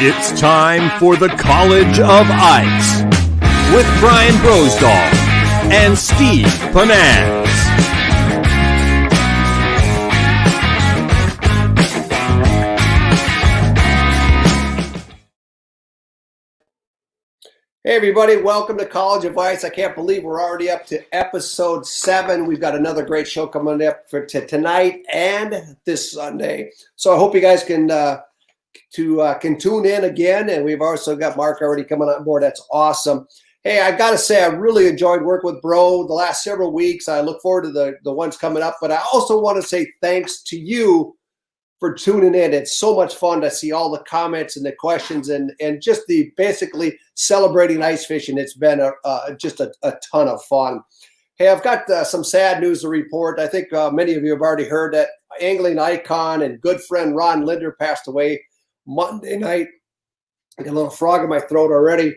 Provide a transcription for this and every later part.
It's time for the College of Ice with Brian Brosdahl and Steve Panaz. Hey everybody, welcome to College of Ice. I can't believe we're already up to episode 7. We've got another great show coming up for tonight and this Sunday. So I hope you guys can tune in again. And we've also got Mark already coming on board. That's awesome. Hey, I got to say, I really enjoyed working with Bro the last several weeks. I look forward to the ones coming up. But I also want to say thanks to you for tuning in. It's so much fun to see all the comments and the questions and just the basically celebrating ice fishing. It's been just a ton of fun. Hey, I've got some sad news to report. I think many of you have already heard that angling icon and good friend Ron Linder passed away Monday night. I got a little frog in my throat already.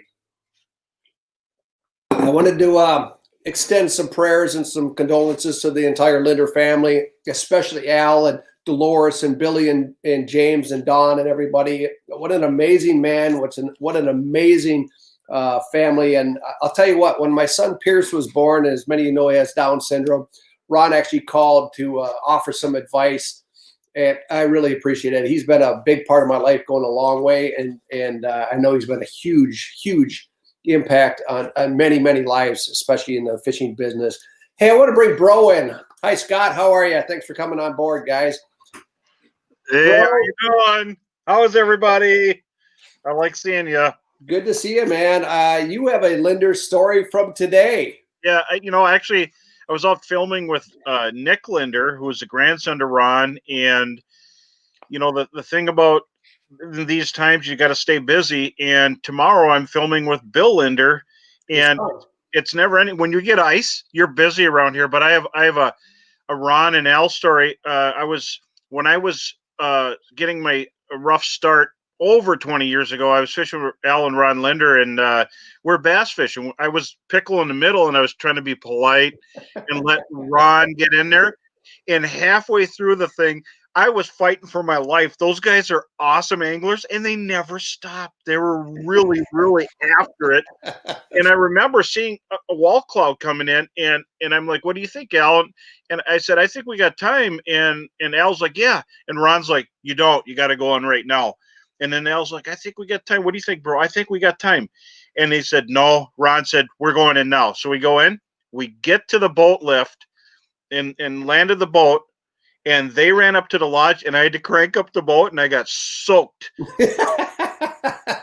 I wanted to extend some prayers and some condolences to the entire Linder family, especially Al and Dolores and Billy and James and Don and everybody. What an amazing man. What an amazing family. And I'll tell you what, when my son Pierce was born, as many of you know, he has Down syndrome, Ron actually called to offer some advice. And I really appreciate it. He's been a big part of my life, going a long way. And I know he's been a huge, huge impact on many, many lives, especially in the fishing business. Hey, I want to bring Bro in. Hi, Scott. How are you? Thanks for coming on board, guys. Hey, how you doing? How is everybody? I like seeing you. Good to see you, man. You have a Linder story from today. Yeah, actually, I was out filming with Nick Linder, who is the grandson to Ron. And, the thing about these times, you got to stay busy. And tomorrow I'm filming with Bill Linder. And it's never ending. When you get ice, you're busy around here. But I have a Ron and Al story. When I was getting my rough start over 20 years ago, I was fishing with Al and Ron Linder, and we're bass fishing. I was pickle in the middle, and I was trying to be polite and let Ron get in there. And halfway through the thing, I was fighting for my life. Those guys are awesome anglers, and they never stopped. They were really, really after it. And I remember seeing a wall cloud coming in, and I'm like, "What do you think, Al?" And I said, "I think we got time." And Al's like, "Yeah." And Ron's like, "You don't. You got to go on right now." And then Al's like, "I think we got time. What do you think, bro?" "I think we got time." And he said, "No." Ron said, "We're going in now." So we go in. We get to the boat lift and landed the boat. And they ran up to the lodge, and I had to crank up the boat, and I got soaked.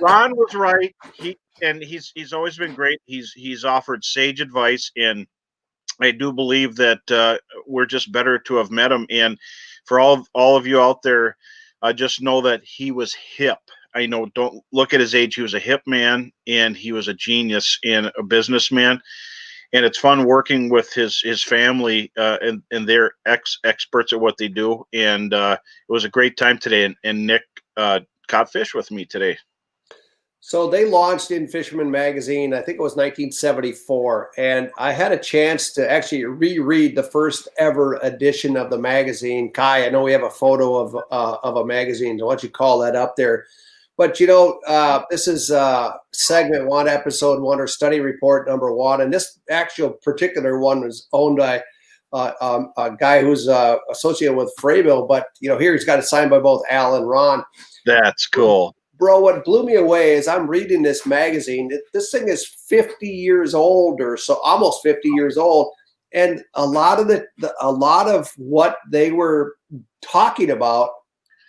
Ron was right. He's always been great. He's offered sage advice, and I do believe that we're just better to have met him. And for all of you out there, just know that he was hip. I know, don't look at his age. He was a hip man, and he was a genius and a businessman. And it's fun working with his family and they're experts at what they do. And it was a great time today. And Nick caught fish with me today. So they launched in Fisherman Magazine, I think it was 1974. And I had a chance to actually reread the first ever edition of the magazine. Kai, I know we have a photo of a magazine. So why don't you call that up there? But, this is segment 1, episode 1, or study report number 1. And this actual particular one was owned by a guy who's associated with Frayville. But, here he's got it signed by both Al and Ron. That's cool. Bro, what blew me away is I'm reading this magazine. This thing is 50 years old or so, almost 50 years old. And a lot of what they were talking about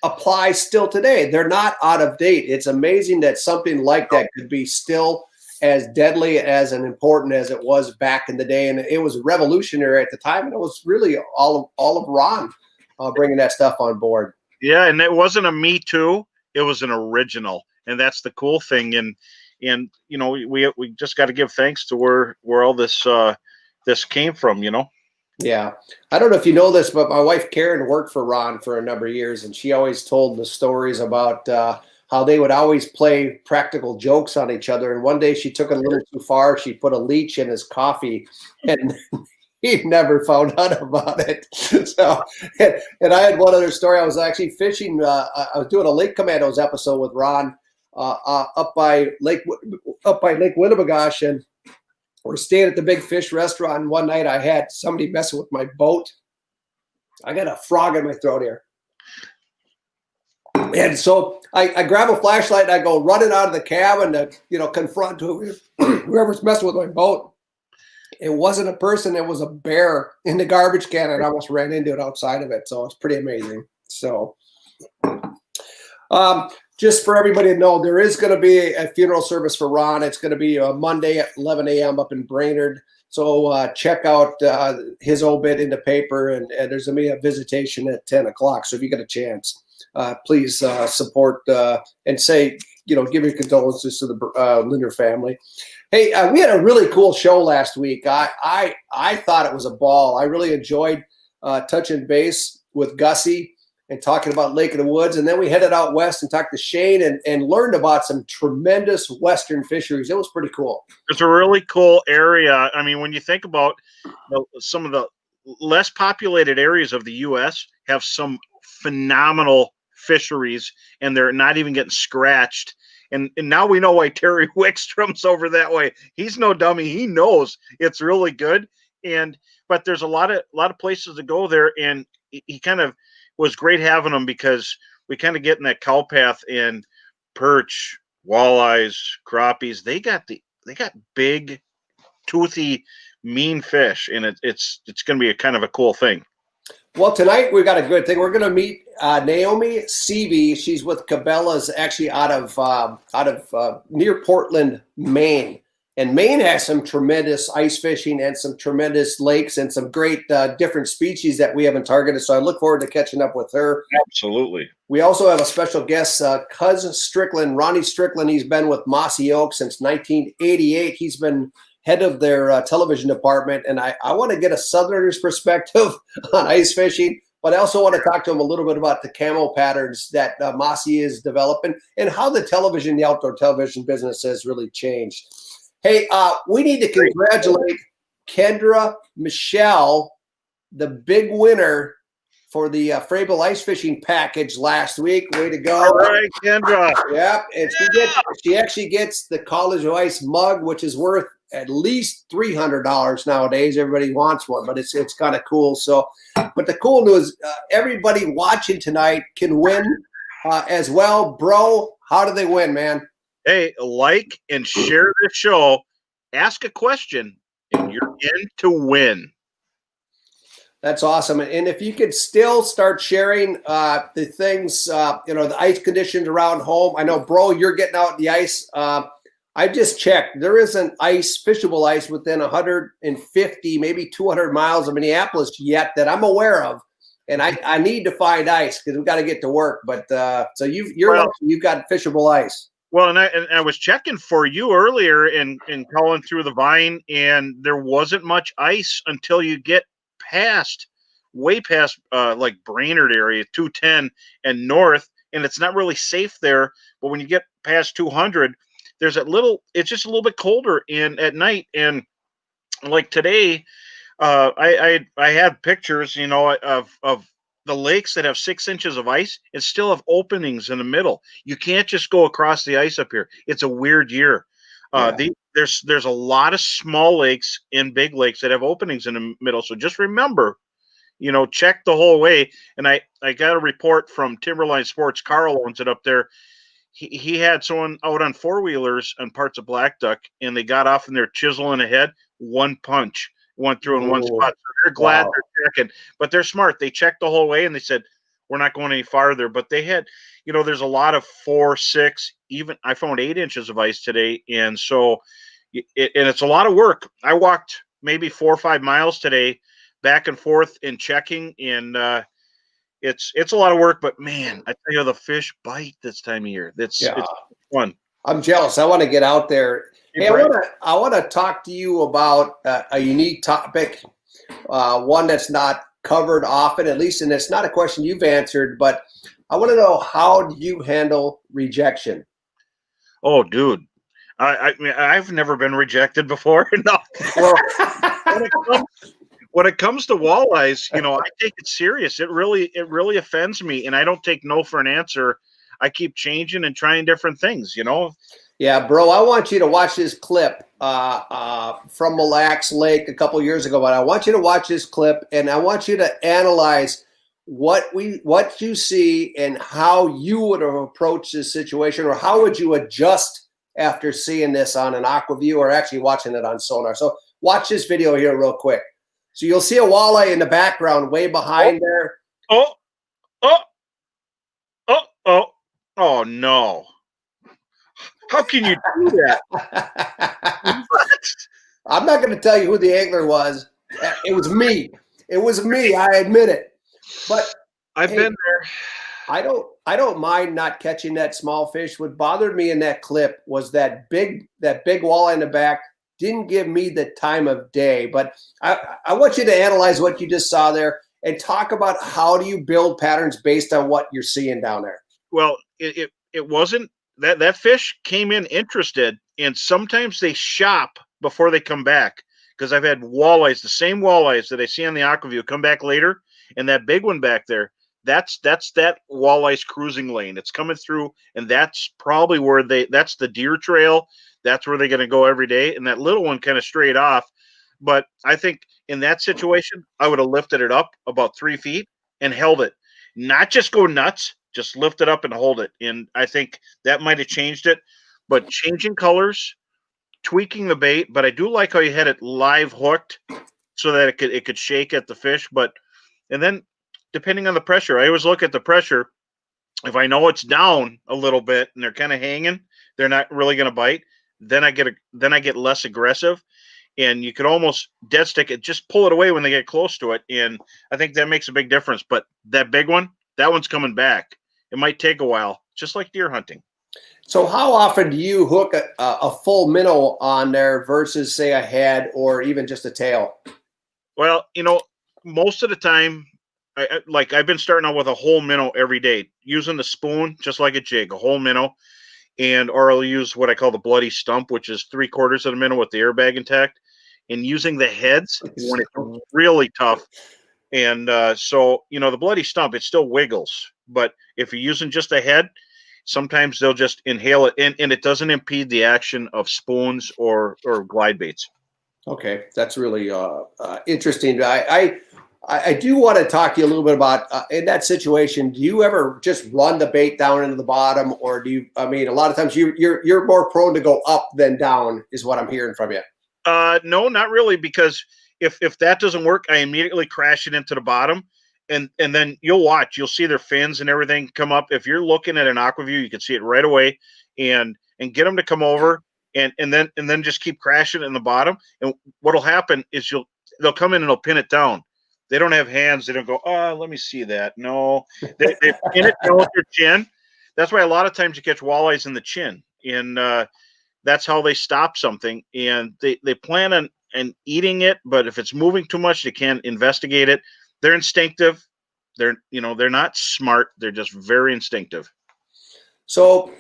apply still today. They're not out of date. It's amazing that something like that could be still as deadly as and important as it was back in the day. And it was revolutionary at the time. And it was really all of Ron bringing that stuff on board. Yeah. And it wasn't a Me Too. It was an original. And that's the cool thing. And we just got to give thanks to where all this came from, Yeah. I don't know if you know this, but my wife Karen worked for Ron for a number of years, and she always told the stories about how they would always play practical jokes on each other. And one day she took it a little too far. She put a leech in his coffee, and he never found out about it. So, and I had one other story. I was actually fishing. I was doing a Lake Commandos episode with Ron up by Lake Winnebagosh, and we're staying at the Big Fish restaurant. And one night I had somebody messing with my boat. I got a frog in my throat here. And so I grab a flashlight and I go running out of the cabin to, confront whoever's messing with my boat. It wasn't a person. It was a bear in the garbage can, and I almost ran into it outside of it. So it's pretty amazing. So just for everybody to know, there is going to be a funeral service for Ron. It's going to be Monday at 11 a.m. up in Brainerd. So check out his obit in the paper, and there's going to be a visitation at 10 o'clock. So if you get a chance, please support and say, give your condolences to the Linder family. Hey, we had a really cool show last week. I thought it was a ball. I really enjoyed touching base with Gussie and talking about Lake of the Woods. And then we headed out west and talked to Shane and learned about some tremendous Western fisheries. It was pretty cool. It's a really cool area. I mean, when you think about some of the less populated areas of the U.S. have some phenomenal fisheries, and they're not even getting scratched. And now we know why Terry Wickstrom's over that way. He's no dummy. He knows it's really good. But there's a lot of places to go there, and he kind of was great having them because we kind of get in that cow path, and perch, walleyes, crappies. They got big, toothy, mean fish, and it's going to be a kind of a cool thing. Well, tonight we've got a good thing. We're going to meet Naomi Seavey. She's with Cabela's, actually out of near Portland, Maine. And Maine has some tremendous ice fishing and some tremendous lakes and some great different species that we haven't targeted. So I look forward to catching up with her. Absolutely. We also have a special guest, Cuz Strickland, Ronnie Strickland. He's been with Mossy Oak since 1988. He's been head of their television department. And I want to get a Southerner's perspective on ice fishing, but I also want to talk to him a little bit about the camo patterns that Mossy is developing and how the outdoor television business has really changed. Hey, we need to congratulate Kendra Michelle, the big winner for the Frabill ice fishing package last week. Way to go. All right, Kendra. Yep. And she actually gets the College of Ice mug, which is worth at least $300 nowadays. Everybody wants one, but it's kind of cool. So, but the cool news, everybody watching tonight can win as well. Bro, how do they win, man? Hey, like and share the show. Ask a question, and you're in to win. That's awesome. And if you could still start sharing the things, the ice conditions around home. I know, bro, you're getting out in the ice. I just checked. There isn't fishable ice within 150, maybe 200 miles of Minneapolis yet that I'm aware of. And I need to find ice because we've got to get to work. But so you've got fishable ice. Well, and I was checking for you earlier and calling through the vine, and there wasn't much ice until you get way past like Brainerd area, 210 and north, and it's not really safe there. But when you get past 200, there's it's just a little bit colder at night. And like today, I had pictures, of the lakes that have 6 inches of ice and still have openings in the middle. You can't just go across the ice up here. It's a weird year. There's a lot of small lakes and big lakes that have openings in the middle. So just remember, check the whole way. And I got a report from Timberline Sports. Carl owns it up there. He had someone out on 4-wheelers on parts of Black Duck, and they got off in there chiseling ahead. One punch went through in one spot. So they're glad they're checking, but they're smart. They checked the whole way, and they said, we're not going any farther. But they had, there's a lot of 4, 6, even I found 8 inches of ice today. And so it's a lot of work. I walked maybe 4 or 5 miles today back and forth in checking, and it's a lot of work, but man, I tell you, the fish bite this time of year. It's fun. I'm jealous. I want to get out there. Hey, I want to talk to you about a unique topic, one that's not covered often, at least, and it's not a question you've answered, but I want to know, how do you handle rejection? Oh, dude, I've never been rejected before. No. Well, when it comes to walleyes, I take it serious. It really offends me, and I don't take no for an answer. I keep changing and trying different things, you know. Yeah, bro, I want you to watch this clip from Mille Lacs Lake a couple years ago, but I want you to watch this clip and I want you to analyze what you see and how you would have approached this situation, or how would you adjust after seeing this on an AquaView or actually watching it on Sonar. So watch this video here real quick. So you'll see a walleye in the background way behind there. Oh, no. How can you do that? I'm not going to tell you who the angler was. It was me. It was me. I admit it. But I've been there. I don't mind not catching that small fish. What bothered me in that clip was that big walleye in the back didn't give me the time of day. But I want you to analyze what you just saw there and talk about how do you build patterns based on what you're seeing down there. Well, it wasn't that fish came in interested, and sometimes they shop before they come back, because I've had walleyes, the same walleyes that I see on the AquaView, come back later, and that big one back there, that's that walleye's cruising lane. It's coming through, and that's probably where that's the deer trail. That's where they're going to go every day, and that little one kind of strayed off. But I think in that situation, I would have lifted it up about 3 feet and held it, not just go nuts. Just lift it up and hold it. And I think that might have changed it. But changing colors, tweaking the bait. But I do like how you had it live hooked so that it could shake at the fish. And then depending on the pressure, I always look at the pressure. If I know it's down a little bit and they're kind of hanging, they're not really going to bite. Then I get less aggressive. And you could almost dead stick it, just pull it away when they get close to it. And I think that makes a big difference. But that big one, that one's coming back. It might take a while, just like deer hunting. So how often do you hook a full minnow on there versus, say, a head or even just a tail? Well, most of the time, I've been starting out with a whole minnow every day, using the spoon, just like a jig, a whole minnow. Or I'll use what I call the bloody stump, which is 3/4 of the minnow with the airbag intact, and using the heads when it's really tough. And so, the bloody stump, it still wiggles. But if you're using just a head, sometimes they'll just inhale it, and it doesn't impede the action of spoons or glide baits. Okay, that's really interesting. I do want to talk to you a little bit about in that situation. Do you ever just run the bait down into the bottom, or do you? I mean, a lot of times you're more prone to go up than down, is what I'm hearing from you. No, not really, because if that doesn't work, I immediately crash it into the bottom. And then you'll see their fins and everything come up. If you're looking at an AquaView, you can see it right away, and get them to come over and then just keep crashing in the bottom. And what'll happen is they'll come in and they'll pin it down. They don't have hands. They don't go, let me see that. No, they pin it down with their chin. That's why a lot of times you catch walleyes in the chin, and that's how they stop something. And they plan on eating it, but if it's moving too much, they can't investigate it. They're instinctive. They're not smart. They're just very instinctive. So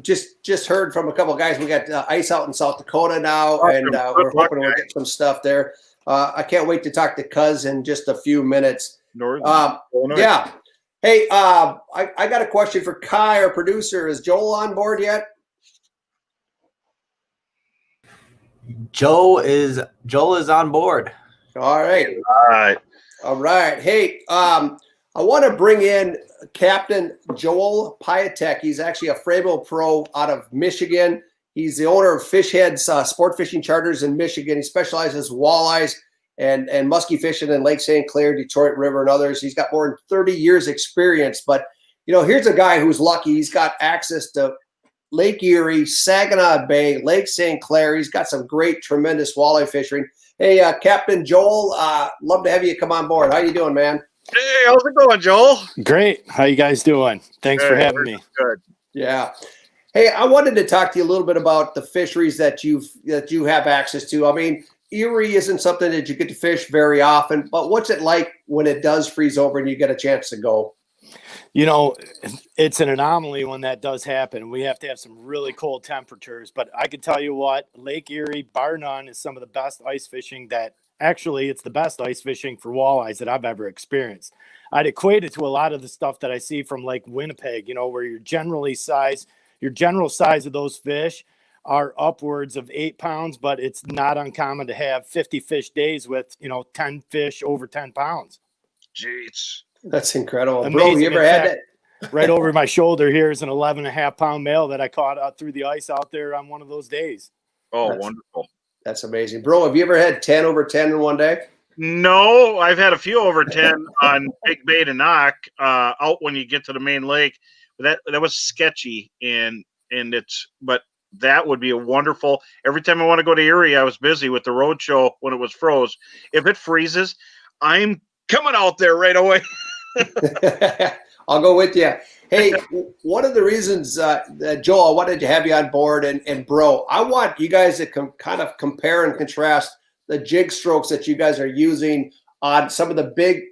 just heard from a couple of guys. We got ice out in South Dakota now, and we're hoping we'll get some stuff there. I can't wait to talk to Cuz in just a few minutes. Yeah. Hey, I got a question for Kai, our producer. Is Joel on board yet? Joel is on board. All right. All right. Hey, I want to bring in Captain Joel Piatek. He's actually a Frabill pro out of Michigan. He's the owner of Fish Heads Sport Fishing Charters in Michigan. He specializes walleyes and musky fishing in Lake St. Clair, Detroit River, and others. He's got more than 30 years experience. But, here's a guy who's lucky. He's got access to Lake Erie, Saginaw Bay, Lake St. Clair. He's got some great, tremendous walleye fishing. Hey, Captain Joel, love to have you come on board. How you doing, man? Hey, how's it going, Joel? Great. How you guys doing? Thanks for having me. Good. Yeah. Hey, I wanted to talk to you a little bit about the fisheries that you have access to. I mean, Erie isn't something that you get to fish very often, but what's it like when it does freeze over and you get a chance to go? It's an anomaly when that does happen. We have to have some really cold temperatures, but I can tell you what, Lake Erie, bar none, is some of the best ice fishing that actually, it's the best ice fishing for walleyes that I've ever experienced. I'd equate it to a lot of the stuff that I see from Lake Winnipeg, where your general size of those fish are upwards of 8 pounds, but it's not uncommon to have 50 fish days with, 10 fish over 10 pounds. Jeez. That's incredible. Amazing. Bro, you ever In had fact, that? Right over my shoulder here is an 11.5 pound male that I caught out through the ice out there on one of those days. Oh, That's- wonderful. That's amazing. Bro, have you ever had 10 over 10 in one day? No, I've had a few over 10 on Big Bay to Knock out when you get to the main lake. That was sketchy, but that would be a wonderful. Every time I want to go to Erie, I was busy with the road show when it was froze. If it freezes, I'm coming out there right away. I'll go with you. Hey, one of the reasons, Joel, I wanted to have you on board, and bro, I want you guys to kind of compare and contrast the jig strokes that you guys are using on some of the big,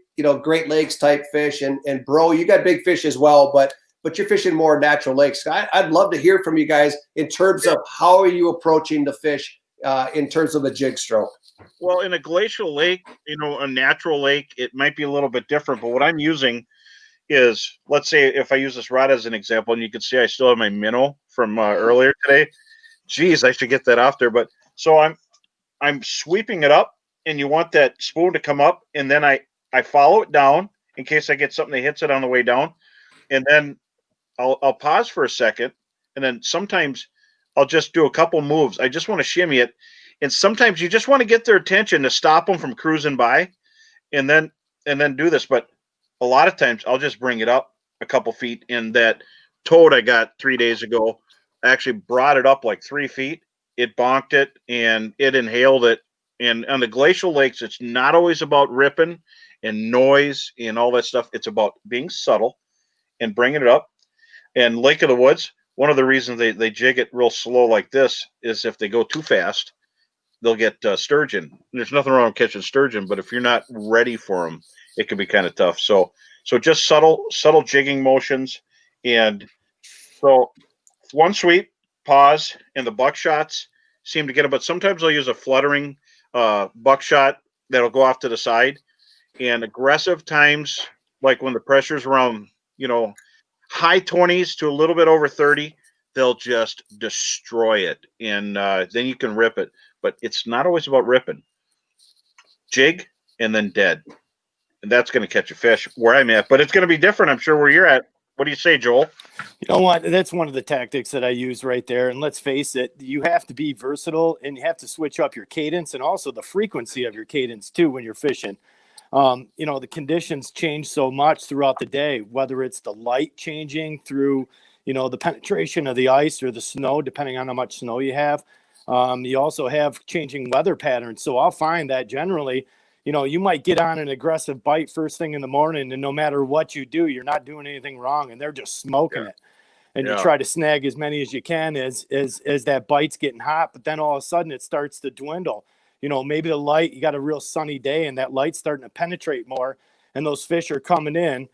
Great Lakes type fish. And bro, you got big fish as well, but you're fishing more natural lakes. I'd love to hear from you guys in terms of how are you approaching the fish in terms of a jig stroke. Well, in a glacial lake, a natural lake, it might be a little bit different. But what I'm using is, let's say if I use this rod as an example, and you can see I still have my minnow from earlier today. Geez, I should get that off there. But so I'm sweeping it up, and you want that spoon to come up, and then I follow it down in case I get something that hits it on the way down, and then I'll pause for a second, and then sometimes I'll just do a couple moves. I just want to shimmy it, and sometimes you just want to get their attention to stop them from cruising by, and then do this. But a lot of times I'll just bring it up a couple feet. And that toad I got 3 days ago, I actually brought it up like 3 feet. It bonked it and it inhaled it. And on the glacial lakes, it's not always about ripping and noise and all that stuff. It's about being subtle and bringing it up. And Lake of the Woods, one of the reasons they jig it real slow like this is if they go too fast, they'll get sturgeon. There's nothing wrong with catching sturgeon, but if you're not ready for them, it can be kind of tough. So just subtle jigging motions. And so one sweep, pause, and the buckshots seem to get them. But sometimes I'll use a fluttering buckshot that'll go off to the side. And aggressive times, like when the pressure's around, high 20s to a little bit over 30, they'll just destroy it. And then you can rip it. But it's not always about ripping. Jig and then dead. And that's going to catch a fish where I'm at. But it's going to be different, I'm sure, where you're at. What do you say, Joel? You know what? That's one of the tactics that I use right there. And let's face it, you have to be versatile and you have to switch up your cadence and also the frequency of your cadence too when you're fishing. The conditions change so much throughout the day, whether it's the light changing through, the penetration of the ice or the snow, depending on how much snow you have. You also have changing weather patterns. So I'll find that generally, you might get on an aggressive bite first thing in the morning, and no matter what you do, you're not doing anything wrong, and they're just smoking it. And you try to snag as many as you can as that bite's getting hot, but then all of a sudden it starts to dwindle. Maybe the light, you got a real sunny day, and that light's starting to penetrate more, and those fish are coming in,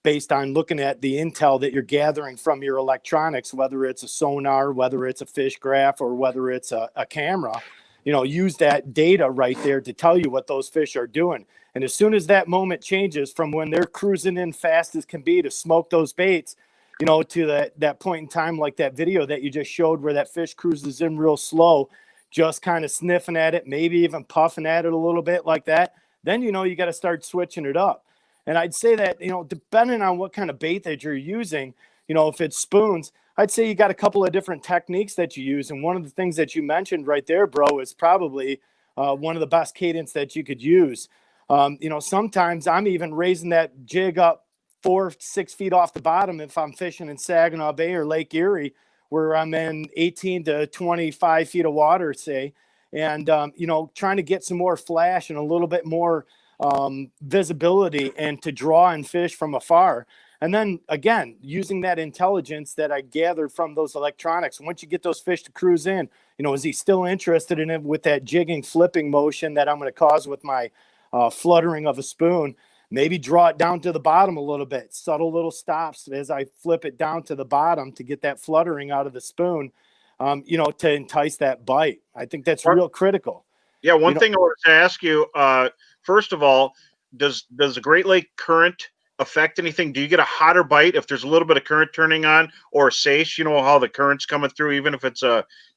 based on looking at the intel that you're gathering from your electronics, whether it's a sonar, whether it's a fish graph, or whether it's a camera. Use that data right there to tell you what those fish are doing. And as soon as that moment changes from when they're cruising in fast as can be to smoke those baits, to that point in time, like that video that you just showed where that fish cruises in real slow, just kind of sniffing at it, maybe even puffing at it a little bit like that, then, you got to start switching it up. And I'd say that, depending on what kind of bait that you're using, if it's spoons, I'd say you got a couple of different techniques that you use. And one of the things that you mentioned right there, bro, is probably one of the best cadence that you could use. Sometimes I'm even raising that jig up 4-6 feet off the bottom if I'm fishing in Saginaw Bay or Lake Erie, where I'm in 18 to 25 feet of water, say, and, trying to get some more flash and a little bit more visibility and to draw in fish from afar. And then again, using that intelligence that I gathered from those electronics, once you get those fish to cruise in, is he still interested in it with that jigging, flipping motion that I'm going to cause with my fluttering of a spoon? Maybe draw it down to the bottom a little bit, subtle little stops as I flip it down to the bottom to get that fluttering out of the spoon, to entice that bite. I think that's real critical. Yeah, one You know- thing I wanted to ask you, first of all, does the Great Lake current affect anything? Do you get a hotter bite if there's a little bit of current turning on, or a seiche? You know how the current's coming through, even if it's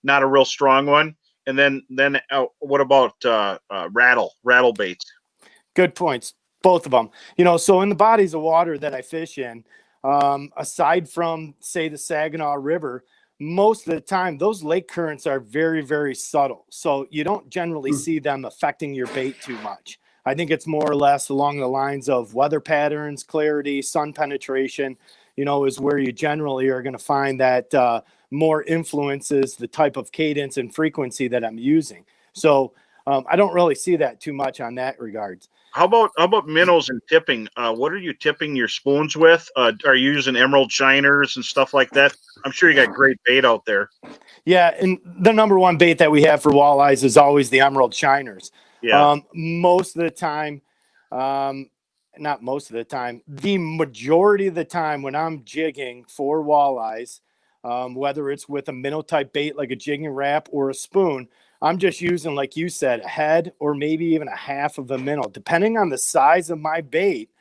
not a real strong one. And then what about rattle baits? Good points, both of them. So in the bodies of water that I fish in, aside from, say, the Saginaw River, most of the time those lake currents are very, very subtle. So you don't generally see them affecting your bait too much. I think it's more or less along the lines of weather patterns, clarity, sun penetration, is where you generally are going to find that more influences the type of cadence and frequency that I'm using. So I don't really see that too much on that regards. How about minnows and tipping? What are you tipping your spoons with? Are you using emerald shiners and stuff like that? I'm sure you got great bait out there. Yeah, and the number one bait that we have for walleyes is always the emerald shiners. Yeah. Most of the time, not most of the time, the majority of the time when I'm jigging for walleyes, whether it's with a minnow type bait like a jigging wrap or a spoon, I'm just using, like you said, a head or maybe even a half of a minnow, depending on the size of my bait.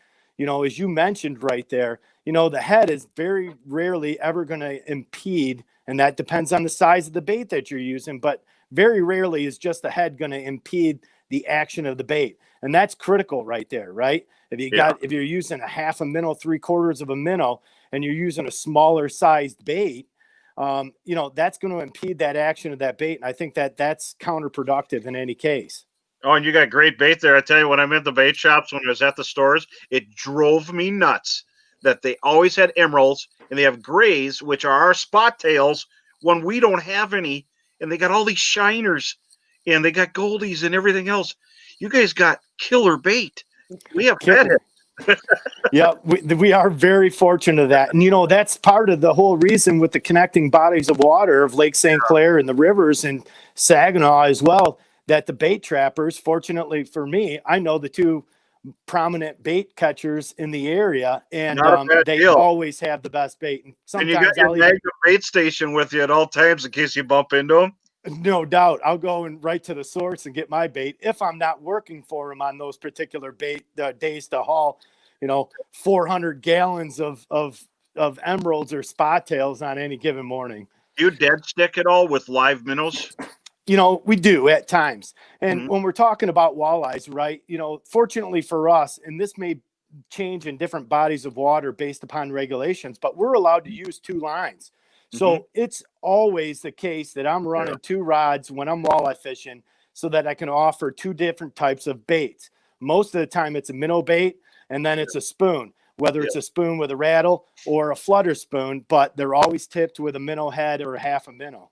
As you mentioned right there, the head is very rarely ever going to impede, and that depends on the size of the bait that you're using, but very rarely is just the head going to impede the action of the bait. And that's critical right there, right? If you're using a half a minnow, 3/4 of a minnow, and you're using a smaller sized bait, that's going to impede that action of that bait. And I think that's counterproductive in any case. Oh, and you got great bait there. I tell you, when I'm at the bait shops, when I was at the stores, it drove me nuts that they always had emeralds and they have grays, which are our spot tails, when we don't have any. And they got all these shiners and they got goldies and everything else. You guys got killer bait. We have fathead. Yeah, we are very fortunate of that. And, that's part of the whole reason with the connecting bodies of water of Lake St. Clair and the rivers and Saginaw as well, that the bait trappers, fortunately for me, I know the two prominent bait catchers in the area, and they always have the best bait. And sometimes you got your magnet bait station with you at all times in case you bump into them. No doubt. I'll go right to the source and get my bait if I'm not working for them on those particular bait days to haul, 400 gallons of emeralds or spot tails on any given morning. Do you dead stick at all with live minnows? We do at times. And when we're talking about walleyes, right, fortunately for us, and this may change in different bodies of water based upon regulations, but we're allowed to use 2 lines. So it's always the case that I'm running 2 rods when I'm walleye fishing so that I can offer 2 different types of baits. Most of the time it's a minnow bait and then it's a spoon, whether it's a spoon with a rattle or a flutter spoon, but they're always tipped with a minnow head or a half a minnow.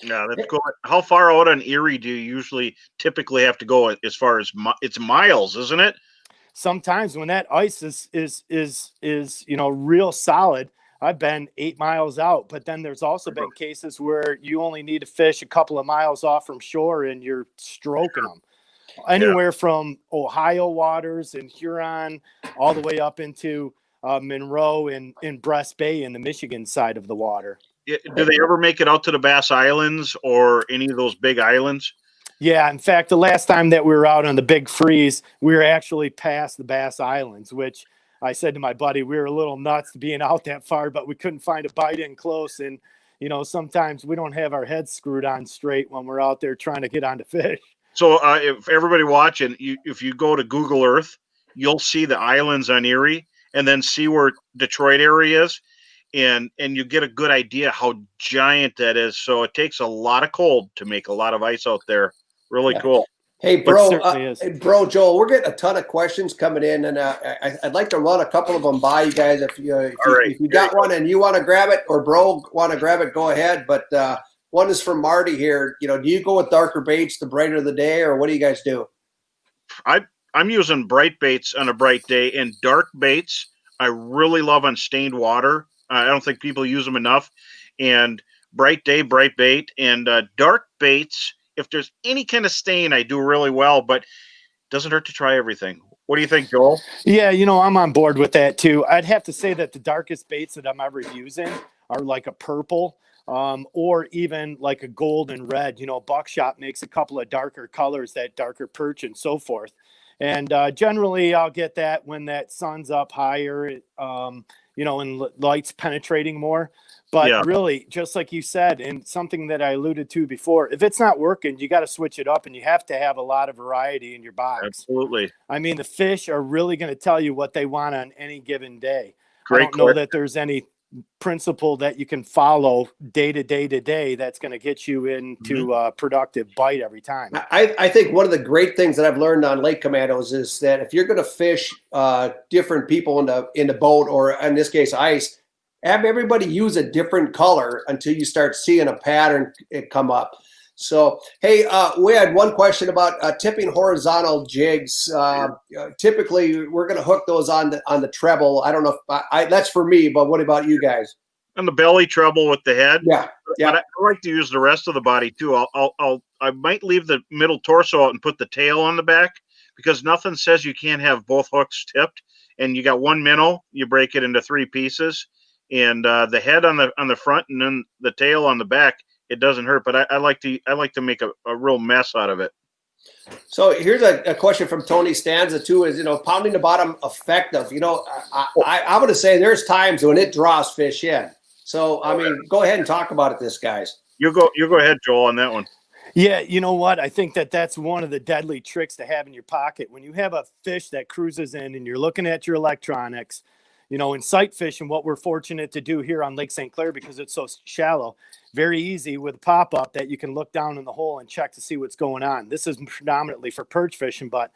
Yeah, that's cool. How far out on Erie do you typically have to go as far as it's miles, isn't it? Sometimes when that ice is real solid, I've been 8 miles out, but then there's also been cases where you only need to fish a couple of miles off from shore and you're stroking them. Anywhere from Ohio waters and Huron all the way up into Monroe and Brest Bay in the Michigan side of the water. Do they ever make it out to the Bass Islands or any of those big islands? Yeah, in fact, the last time that we were out on the Big Freeze, we were actually past the Bass Islands, which I said to my buddy, we were a little nuts being out that far, but we couldn't find a bite in close. And, sometimes we don't have our heads screwed on straight when we're out there trying to get on to fish. So if everybody watching, if you go to Google Earth, you'll see the islands on Erie and then see where Detroit area is. And you get a good idea how giant that is. So it takes a lot of cold to make a lot of ice out there. Really cool. Hey, bro, Joel, we're getting a ton of questions coming in, and I'd like to run a couple of them by you guys. If you got one and you want to grab it, or bro want to grab it, go ahead. But one is from Marty here. Do you go with darker baits the brighter the day, or what do you guys do? I'm using bright baits on a bright day, and dark baits I really love on stained water. I don't think people use them enough. And bright day, bright bait, and dark baits. If there's any kind of stain, I do really well, but it doesn't hurt to try everything. What do you think, Joel? Yeah, I'm on board with that too. I'd have to say that the darkest baits that I'm ever using are like a purple. or even like a gold and red. Buckshot makes a couple of darker colors, that darker perch and so forth. And generally, I'll get that when that sun's up higher, and light's penetrating more. But really, just like you said, and something that I alluded to before, if it's not working, you got to switch it up, and you have to have a lot of variety in your box. Absolutely. I mean, the fish are really going to tell you what they want on any given day. Great I don't know that there's any principle that you can follow day to day that's going to get you into a productive bite every time. I think one of the great things that I've learned on Lake Commandos is that if you're going to fish different people in the boat, or in this case ice, have everybody use a different color until you start seeing a pattern come up. So, hey, we had one question about tipping horizontal jigs. Typically, we're going to hook those on the treble. I don't know if that's for me, but what about you guys? On the belly treble with the head. Yeah. But I like to use the rest of the body too. I might leave the middle torso out and put the tail on the back, because nothing says you can't have both hooks tipped. And you got one minnow, you break it into 3 pieces, and the head on the front and then the tail on the back. It doesn't hurt, but I like to make a real mess out of it. So here's a question from Tony Stanza too, is, pounding the bottom effective? I'm going to say there's times when it draws fish in. So, I mean, go ahead and talk about it, guys. You go ahead, Joel, on that one. Yeah, you know what? I think that's one of the deadly tricks to have in your pocket. When you have a fish that cruises in and you're looking at your electronics, in sight fishing, what we're fortunate to do here on Lake St. Clair, because it's so shallow, very easy with a pop-up that you can look down in the hole and check to see what's going on. This is predominantly for perch fishing, but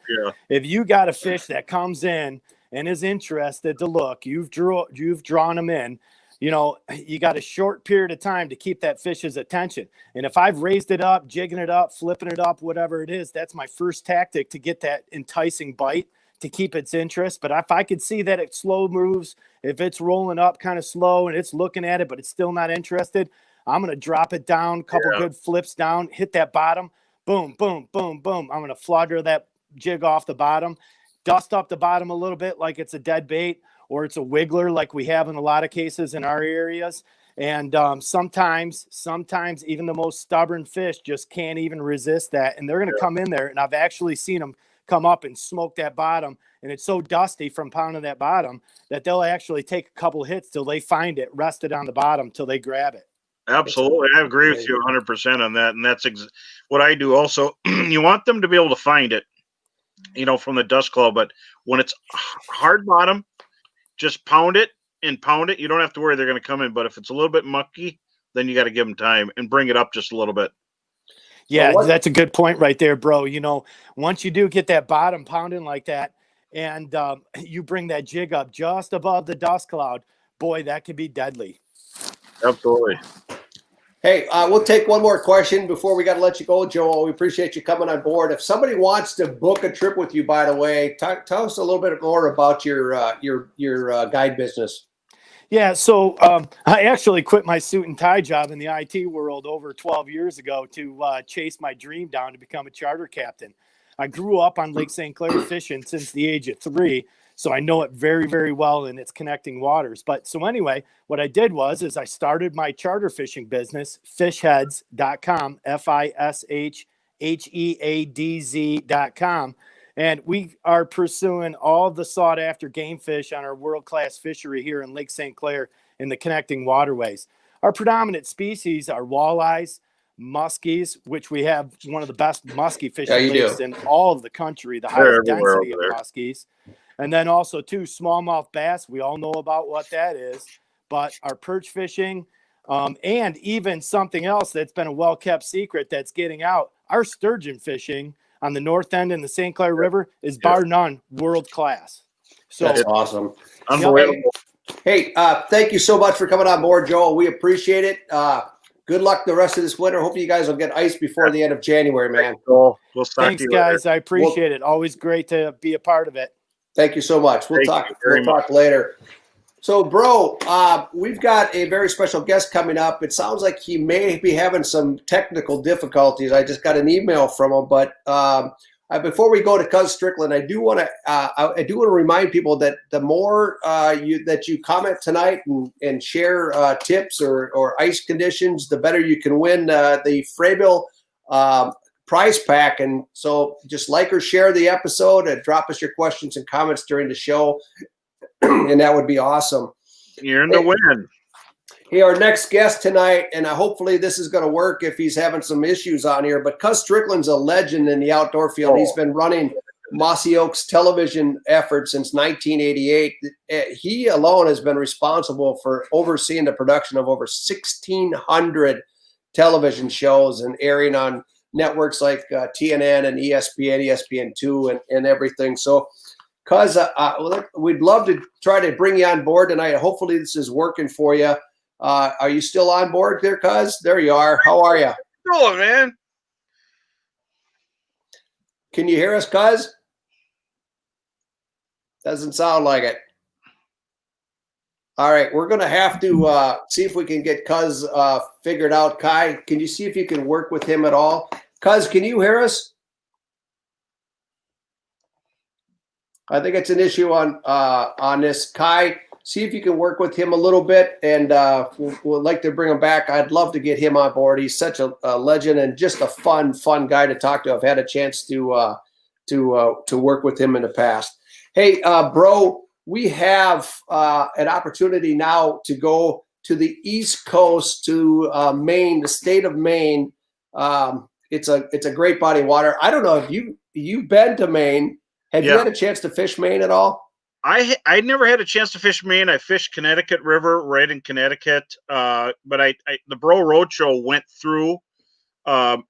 if you got a fish that comes in and is interested to look, you've drawn them in, you got a short period of time to keep that fish's attention. And if I've raised it up, jigging it up, flipping it up, whatever it is, that's my first tactic to get that enticing bite, to keep its interest. But if I could see that it slow moves, if it's rolling up kind of slow and it's looking at it, but it's still not interested, I'm going to drop it down, couple good flips down, hit that bottom, boom, boom, boom, boom. I'm going to flutter that jig off the bottom, dust up the bottom a little bit like it's a dead bait, or it's a wiggler like we have in a lot of cases in our areas. And sometimes even the most stubborn fish just can't even resist that. And they're going to come in there, and I've actually seen them come up and smoke that bottom, and it's so dusty from pounding that bottom that they'll actually take a couple hits till they find it rested on the bottom till they grab it. Absolutely. I agree with you 100% on that. And that's what I do also. You want them to be able to find it, from the dust cloud, but when it's hard bottom, just pound it and pound it. You don't have to worry they're going to come in, but if it's a little bit mucky, then you got to give them time and bring it up just a little bit. Yeah, that's a good point right there, bro. Once you do get that bottom pounding like that, and you bring that jig up just above the dust cloud, boy, that could be deadly. Absolutely. Hey, we'll take one more question before we got to let you go, Joel. We appreciate you coming on board. If somebody wants to book a trip with you, by the way, tell us a little bit more about your guide business. Yeah, so I actually quit my suit and tie job in the IT world over 12 years ago to chase my dream down to become a charter captain. I grew up on Lake St. Clair fishing since the age of 3, so I know it very, very well in its connecting waters. But so anyway, what I did was I started my charter fishing business, fishheads.com, FISHHEADZ.com. And we are pursuing all the sought-after game fish on our world-class fishery here in Lake St. Clair in the connecting waterways. Our predominant species are walleyes, muskies, which we have one of the best muskie fishing lakes in all of the country, the highest density of muskies. And then also, too, smallmouth bass. We all know about what that is. But our perch fishing, and even something else that's been a well-kept secret that's getting out, our sturgeon fishing on the north end in the St. Clair River is bar none world class. So that's awesome. Unbelievable. Hey, thank you so much for coming on board, Joel. We appreciate it. Good luck the rest of this winter. Hopefully you guys will get ice before the end of January, man. Thanks, guys. I appreciate it. Always great to be a part of it. Thank you so much. We'll talk later. So, bro, we've got a very special guest coming up. It sounds like he may be having some technical difficulties. I just got an email from him, but Before we go to Cuz Strickland, I do want to remind people that the more that you comment tonight and share tips or ice conditions, the better you can win the Frabill prize pack. And so just like or share the episode and drop us your questions and comments during the show, and that would be awesome. You're in the win. Hey, our next guest tonight, and hopefully this is going to work if he's having some issues on here, but Cuz Strickland's a legend in the outdoor field. He's been running Mossy Oaks television efforts since 1988. He alone has been responsible for overseeing the production of over 1,600 television shows and airing on networks like TNN and ESPN, ESPN2, and everything. So, Cuz, we'd love to try to bring you on board tonight. Hopefully this is working for you. Are you still on board there, Cuz? There you are. How are you? Oh, man. Can you hear us, Cuz? Doesn't sound like it. All right, we're going to have to see if we can get Cuz figured out. Kai, can you see if you can work with him at all? Cuz, can you hear us? I think it's an issue on this. Kai, see if you can work with him a little bit, and we'd like to bring him back. I'd love to get him on board. He's such a legend and just a fun guy to talk to. I've had a chance to work with him in the past. Hey, bro, we have an opportunity now to go to the East Coast, to Maine, the state of Maine. It's a great body of water. I don't know if you've been to Maine. Have you had a chance to fish Maine at all? I never had a chance to fish Maine. I fished Connecticut River right in Connecticut, but the Bro Roadshow went through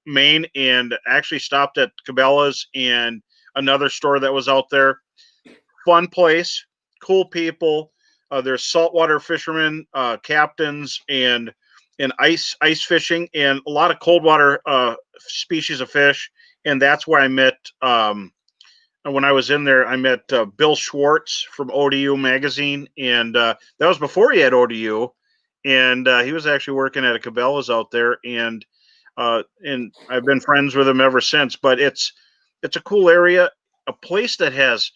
Maine and actually stopped at Cabela's and another store that was out there. Fun place, cool people. There's saltwater fishermen, captains, and ice fishing, and a lot of cold water species of fish. And that's where I met. When I was in there, I met Bill Schwartz from ODU magazine, and that was before he had ODU, and he was actually working at a Cabela's out there, and I've been friends with him ever since. But it's a cool area, a place that has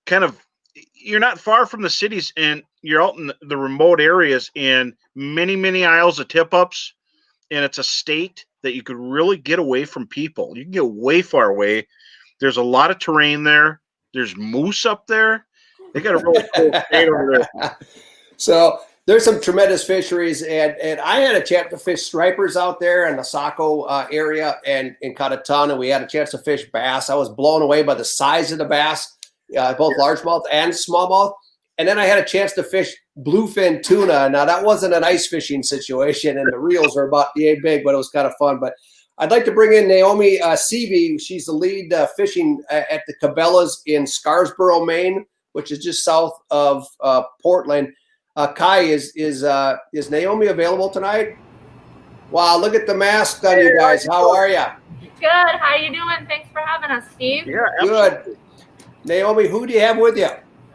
kind of, you're not far from the cities, and you're out in the remote areas, and many aisles of tip-ups, and it's a state that you could really get away from people. You can get way far away. There's a lot of terrain there. There's moose up there. They got a really cool state over there. So there's some tremendous fisheries, and I had a chance to fish stripers out there in the Saco area and caught a ton, and we had a chance to fish bass. I was blown away by the size of the bass, both largemouth and smallmouth. And then I had a chance to fish bluefin tuna. Now, that wasn't an ice fishing situation, and the reels are about yay big, but it was kind of fun. But I'd like to bring in Naomi Seavey. She's the lead fishing at the Cabela's in Scarsboro, Maine, which is just south of Portland. Kai, is Naomi available tonight? Wow, look at the mask on you guys. How are you? Good. How you doing? Thanks for having us, Steve. Yeah, absolutely. Good. Naomi, who do you have with you?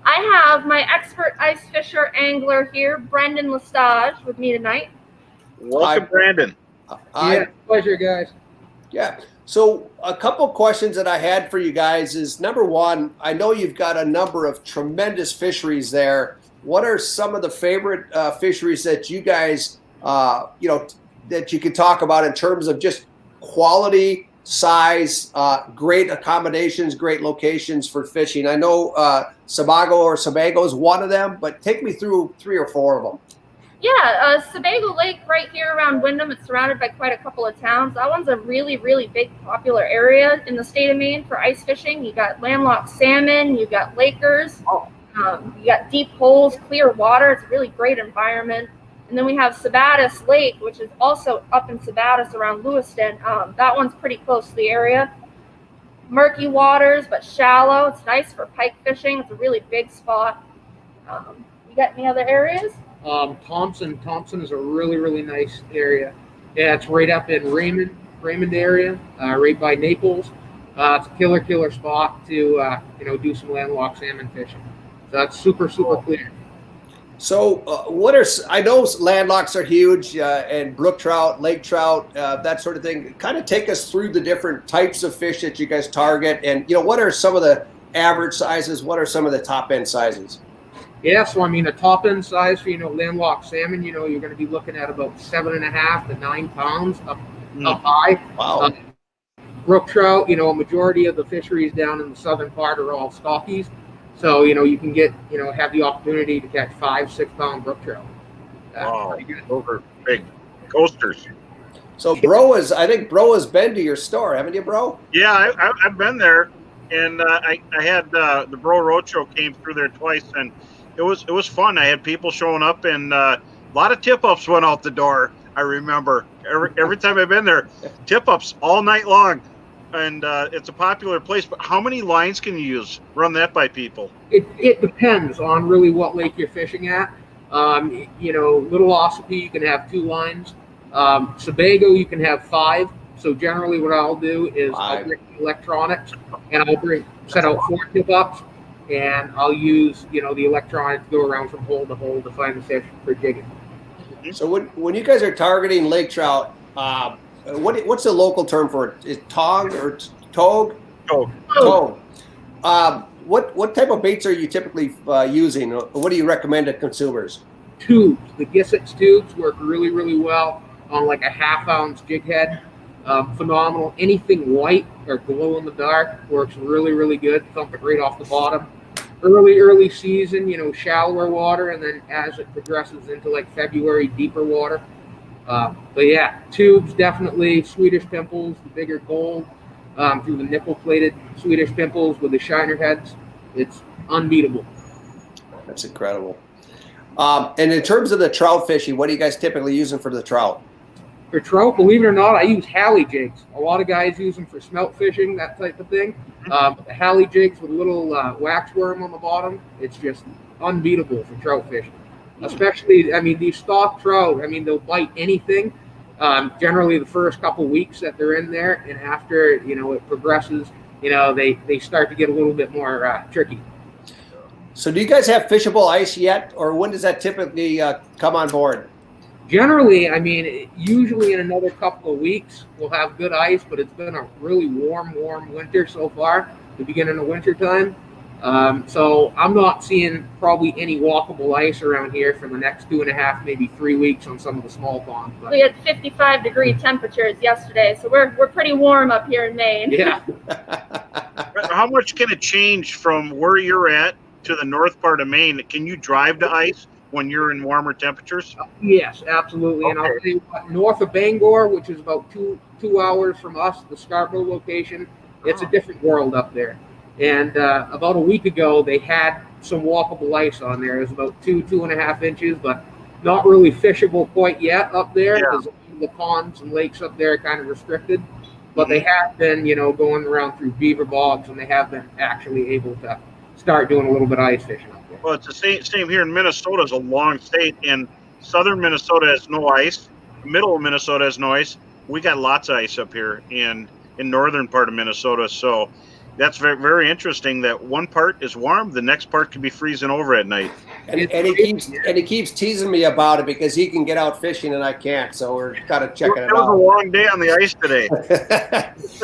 I have my expert ice fisher angler here, Brendan Lestage, with me tonight. Welcome, Brandon. Pleasure, guys. Yeah. So a couple questions that I had for you guys is, number one, I know you've got a number of tremendous fisheries there. What are some of the favorite fisheries that you guys, that you could talk about in terms of just quality, size, great accommodations, great locations for fishing? I know Sebago is one of them, but take me through 3 or 4 of them. Yeah, Sebago Lake right here around Windham. It's surrounded by quite a couple of towns. That one's a really, really big popular area in the state of Maine for ice fishing. You got landlocked salmon, you got lakers, you got deep holes, clear water. It's a really great environment. And then we have Sebatis Lake, which is also up in Sebatis around Lewiston. That one's pretty close to the area. Murky waters, but shallow. It's nice for pike fishing. It's a really big spot. You got any other areas? Thompson is a really, really nice area. Yeah, it's right up in Raymond area, right by Naples. It's a killer spot to do some landlocked salmon fishing. So that's super clear. So, I know landlocks are huge, and brook trout, lake trout, that sort of thing. Kind of take us through the different types of fish that you guys target, and what are some of the average sizes? What are some of the top end sizes? Yeah, so I mean, a top end size for landlocked salmon, you're going to be looking at about 7.5 to 9 pounds up high. Wow. Brook trout, a majority of the fisheries down in the southern part are all stockies. So, you can get, have the opportunity to catch 5-6 pound brook trout. Wow, those are big coasters. So I think Bro has been to your store, haven't you, Bro? Yeah, I've been there, and I had the Bro Roadshow came through there twice, and it was fun. I had people showing up, and a lot of tip-ups went out the door. I remember every time I've been there, tip-ups all night long. And it's a popular place, but how many lines can you use? Run that by people. It depends on really what lake you're fishing at. Little Ossipee, you can have 2 lines. Sebago, you can have 5. So generally what I'll do is I'll bring electronics, and I'll set out 4 tip-ups, and I'll use, the electronics to go around from hole to hole to find the fish for jigging. So when you guys are targeting lake trout, what's the local term for it? Is it tog or togue? Togue. What type of baits are you typically using? What do you recommend to consumers? Tubes. The Gissett's tubes work really, really well on like a 1/2 ounce jig head. Phenomenal. Anything white or glow in the dark works really, really good. Thump it right off the bottom. Early season, shallower water, and then as it progresses into like February, deeper water. But yeah, tubes definitely. Swedish pimples, the bigger gold, through the nickel-plated Swedish pimples with the shiner heads. It's unbeatable. That's incredible. And in terms of the trout fishing, what are you guys typically using for the trout? For trout, believe it or not, I use Halley jigs. A lot of guys use them for smelt fishing, that type of thing. But the Halley jigs with a little waxworm on the bottom, it's just unbeatable for trout fishing. Especially, these stock trout, they'll bite anything. Generally, the first couple weeks that they're in there, and after, it progresses, they start to get a little bit more tricky. So do you guys have fishable ice yet, or when does that typically come on board? Generally, usually in another couple of weeks, we'll have good ice, but it's been a really warm winter so far, the beginning of winter time. So I'm not seeing probably any walkable ice around here for the next 2.5, maybe 3 weeks on some of the small ponds. But We had 55-degree temperatures yesterday, so we're pretty warm up here in Maine. yeah, How much can it change from where you're at to the north part of Maine? Can you drive to ice when you're in warmer temperatures? yes, absolutely. And I'll tell you what, north of Bangor, which is about two hours from us, the Scarborough location, it's a different world up there. And about a week ago, they had some walkable ice on there. It was about 2.5 inches, but not really fishable quite yet up there, because the ponds and lakes up there are kind of restricted. But they have been, going around through beaver bogs, and they have been actually able to start doing a little bit of ice fishing up there. Well, it's the same here in Minnesota. Is a long state, and southern Minnesota has no ice. Middle of Minnesota has no ice. We got lots of ice up here in northern part of Minnesota. So that's very, very interesting that one part is warm, the next part could be freezing over at night. And he keeps teasing me about it because he can get out fishing and I can't. So we're kind of checking it It was a out. long day on the ice today.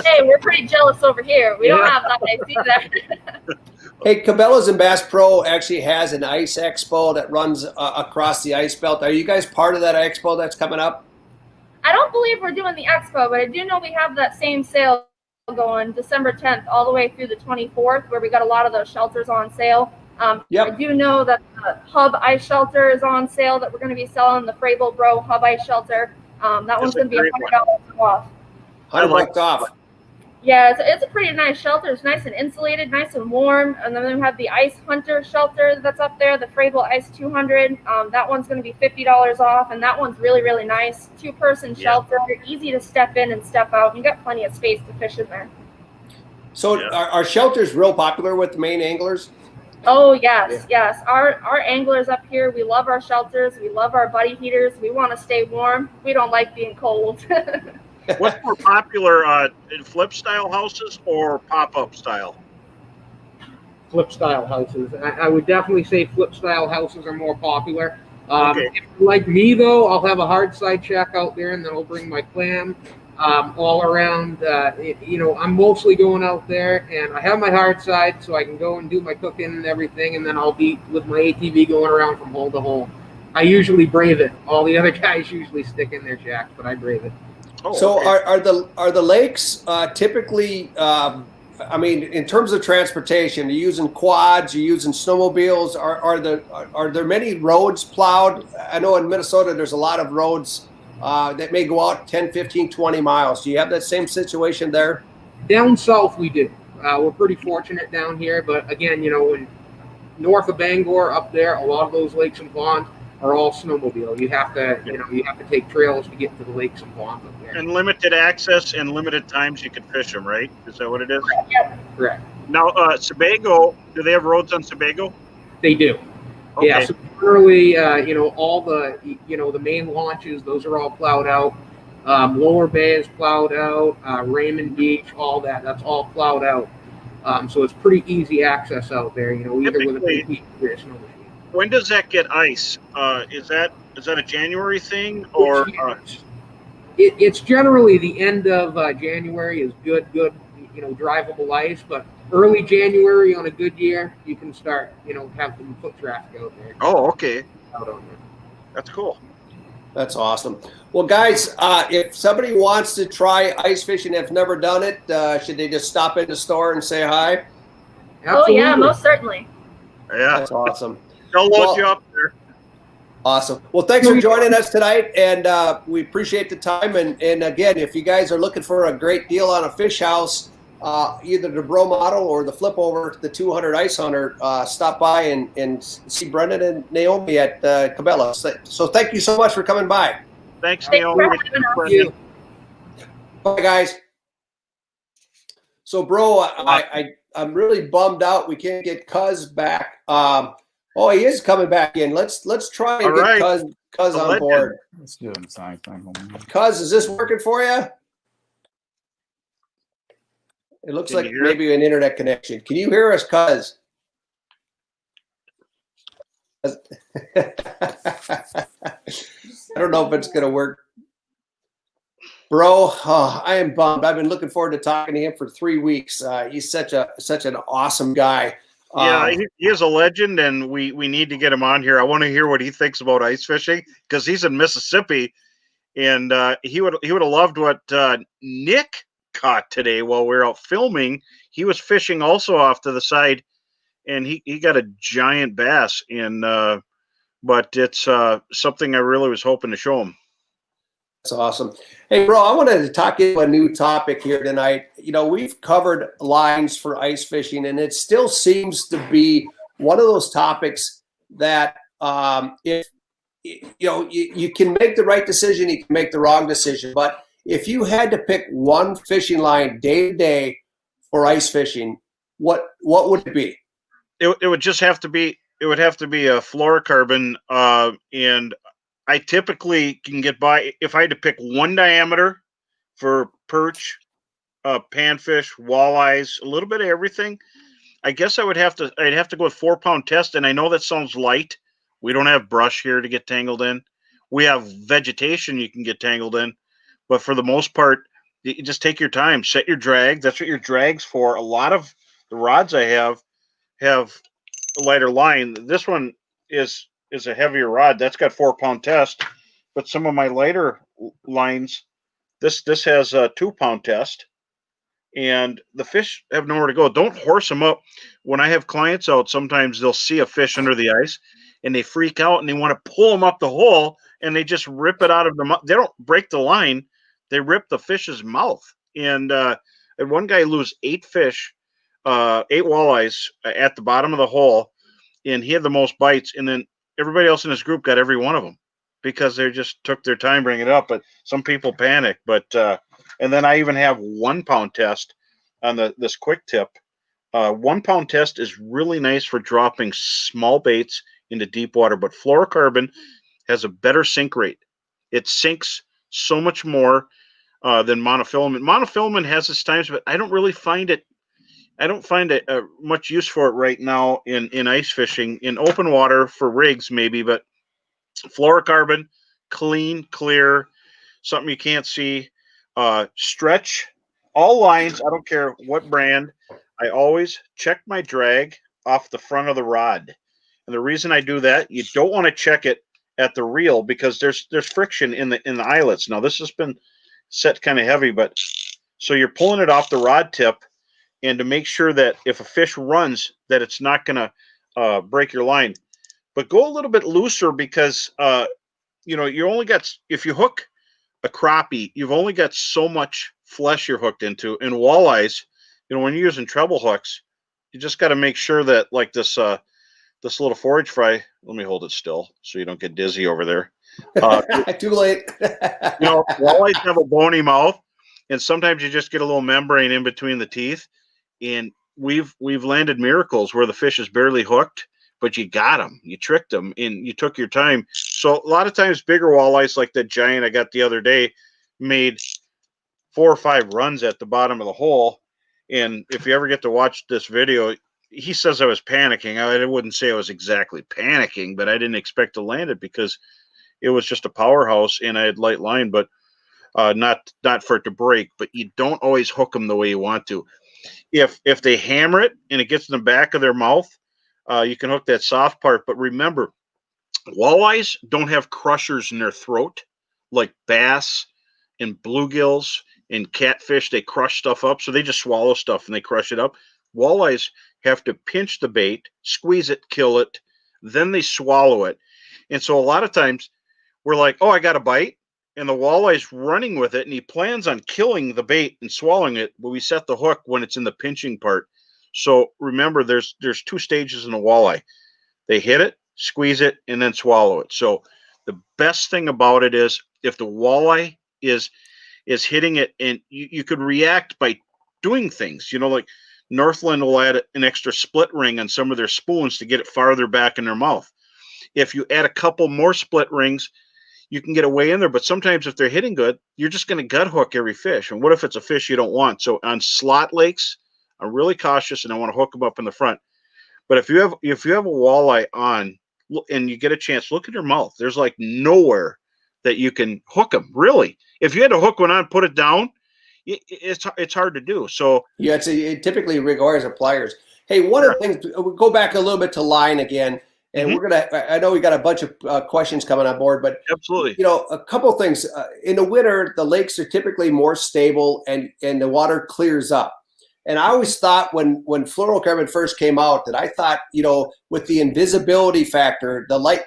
Hey, we're pretty jealous over here. We don't have that ice either. Hey, Cabela's and Bass Pro actually has an ice expo that runs across the ice belt. Are you guys part of that expo that's coming up? I don't believe we're doing the expo, but I do know we have that same sale going December 10th all the way through the 24th, where we got a lot of those shelters on sale. I do know that the Hub Ice Shelter is on sale that we're going to be selling, the Frabill Bro Hub Ice Shelter. That one's going to be $100 off. $100 off. Yeah, it's a pretty nice shelter. It's nice and insulated, nice and warm. And then we have the Ice Hunter shelter that's up there, the Frabill Ice 200. That one's going to be $50 off, and that one's really, really nice. 2-person shelter, easy to step in and step out. You got plenty of space to fish in there. So are shelters real popular with the Maine anglers? Oh, yes. Our anglers up here, we love our shelters. We love our buddy heaters. We want to stay warm. We don't like being cold. What's more popular, flip style houses or pop up style? flip style houses. I would definitely say flip style houses are more popular. Okay. If you're like me though, I'll have a hard side shack out there, and then I'll bring my clam all around. I'm mostly going out there, and I have my hard side, so I can go and do my cooking and everything, and then I'll be with my ATV going around from hole to hole. I usually brave it. All the other guys usually stick in their shacks, but I brave it. Oh, So okay. are the lakes typically? I mean, in terms of transportation, you're using quads, you're using snowmobiles. Are there many roads plowed? I know in Minnesota there's a lot of roads that may go out 10, 15, 20 miles. Do you have that same situation there? Down south, we do. We're pretty fortunate down here, but again, when north of Bangor up there, a lot of those lakes and ponds are all snowmobile. You have to take trails to get to the lakes and ponds up there. And limited access and limited times you can fish them, right? Is that what it is? Correct. Now, Sebago, do they have roads on Sebago? They do. Okay. Yeah. So generally, all the main launches, those are all plowed out. Lower Bay is plowed out. Raymond Beach, all that's all plowed out. So it's pretty easy access out there. Either with a big heat or a snow machine. When does that get ice? Is that a January thing or? It's generally the end of January is good, drivable ice. But early January on a good year, you can start, have some foot traffic out there. Oh, okay. Out on there. That's cool. That's awesome. Well, guys, if somebody wants to try ice fishing and have never done it, should they just stop in the store and say hi? Oh yeah, most certainly. Yeah. That's awesome. They'll load you up there. Awesome. Well, thanks for joining us tonight, and we appreciate the time. And again, if you guys are looking for a great deal on a fish house, either the Bro model or the flip over, the 200 Ice Hunter, stop by and see Brendan and Naomi at Cabela. So thank you so much for coming by. Thanks, Thanks Naomi. for having us. Thank you. Bye, guys. So, Bro, I'm really bummed out we can't get Cuz back. Oh, he is coming back in. Let's try and All get right. Cuz on board. Let's do it inside. Cuz, is this working for you? It looks Can like you hear maybe an internet connection. Can you hear us, Cuz? I don't know if it's going to work. Bro, I am bummed. I've been looking forward to talking to him for 3 weeks. He's such an awesome guy. Yeah, he is a legend, and we need to get him on here. I want to hear what he thinks about ice fishing because he's in Mississippi, and he would have loved what Nick caught today while we were out filming. He was fishing also off to the side, and he got a giant bass. And but it's something I really was hoping to show him. That's awesome. Hey, bro, I wanted to talk into a new topic here tonight. We've covered lines for ice fishing, and it still seems to be one of those topics that if you can make the right decision, you can make the wrong decision. But if you had to pick one fishing line day to day for ice fishing, what would it be? It would just have to be. It would have to be a fluorocarbon, and I typically can get by if I had to pick one diameter for perch, panfish, walleyes, a little bit of everything. I guess I'd have to go with 4-pound test. And I know that sounds light. We don't have brush here to get tangled in. We have vegetation you can get tangled in, but for the most part, you just take your time, set your drag. That's what your drag's for. A lot of the rods I have a lighter line. This one is a heavier rod. That's got 4-pound test, but some of my lighter lines, this has a 2-pound test, and the fish have nowhere to go. Don't horse them up. When I have clients out, sometimes they'll see a fish under the ice and they freak out and they want to pull them up the hole and they just rip it out of the mouth. They don't break the line. They rip the fish's mouth. And one guy lose 8 fish, 8 walleyes at the bottom of the hole, and he had the most bites. And then everybody else in his group got every one of them because they just took their time bringing it up. But some people panic. But and then I even have 1-pound test on this quick tip. 1-pound test is really nice for dropping small baits into deep water, but fluorocarbon has a better sink rate. It sinks so much more than monofilament. Monofilament has its times, but I don't really find it I don't find much use for it right now in ice fishing. In open water for rigs, maybe, but fluorocarbon, clean, clear, something you can't see. Stretch all lines. I don't care what brand. I always check my drag off the front of the rod. And the reason I do that, you don't want to check it at the reel because there's friction in the eyelets. Now this has been set kind of heavy, but so you're pulling it off the rod tip, and to make sure that if a fish runs, that it's not going to break your line. But go a little bit looser because you only got, if you hook a crappie, you've only got so much flesh you're hooked into. And walleyes, when you're using treble hooks, you just got to make sure that like this little forage fry. Let me hold it still so you don't get dizzy over there. Too late. Walleyes have a bony mouth, and sometimes you just get a little membrane in between the teeth. And we've landed miracles where the fish is barely hooked, but you got them, you tricked them, and you took your time. So a lot of times bigger walleyes like that giant I got the other day made 4 or 5 runs at the bottom of the hole. And if you ever get to watch this video, he says I was panicking. I wouldn't say I was exactly panicking, but I didn't expect to land it because it was just a powerhouse and I had light line, but not for it to break. But you don't always hook them the way you want to. If they hammer it and it gets in the back of their mouth, you can hook that soft part. But remember, walleyes don't have crushers in their throat like bass and bluegills and catfish. They crush stuff up, so they just swallow stuff and they crush it up. Walleyes have to pinch the bait, squeeze it, kill it, then they swallow it. And so a lot of times we're like, oh, I got a bite, and the walleye's running with it, and he plans on killing the bait and swallowing it, but we set the hook when it's in the pinching part. So remember, there's 2 stages in a walleye. They hit it, squeeze it, and then swallow it. So the best thing about it is if the walleye is hitting it, and you could react by doing things, like Northland will add an extra split ring on some of their spoons to get it farther back in their mouth. If you add a couple more split rings, you can get away in there. But sometimes if they're hitting good, you're just going to gut hook every fish. And what if it's a fish you don't want? So on slot lakes, I'm really cautious and I want to hook them up in the front. But if you have a walleye on and you get a chance, look at their mouth. There's like nowhere that you can hook them. Really, if you had to hook one on, put it down, it's hard to do. So yeah, it typically requires pliers. Hey, one of the things, we'll go back a little bit to line again, and I know we got a bunch of questions coming on board, but absolutely, a couple of things. In the winter, the lakes are typically more stable and the water clears up. And I always thought when fluorocarbon first came out that I thought, with the invisibility factor, the light,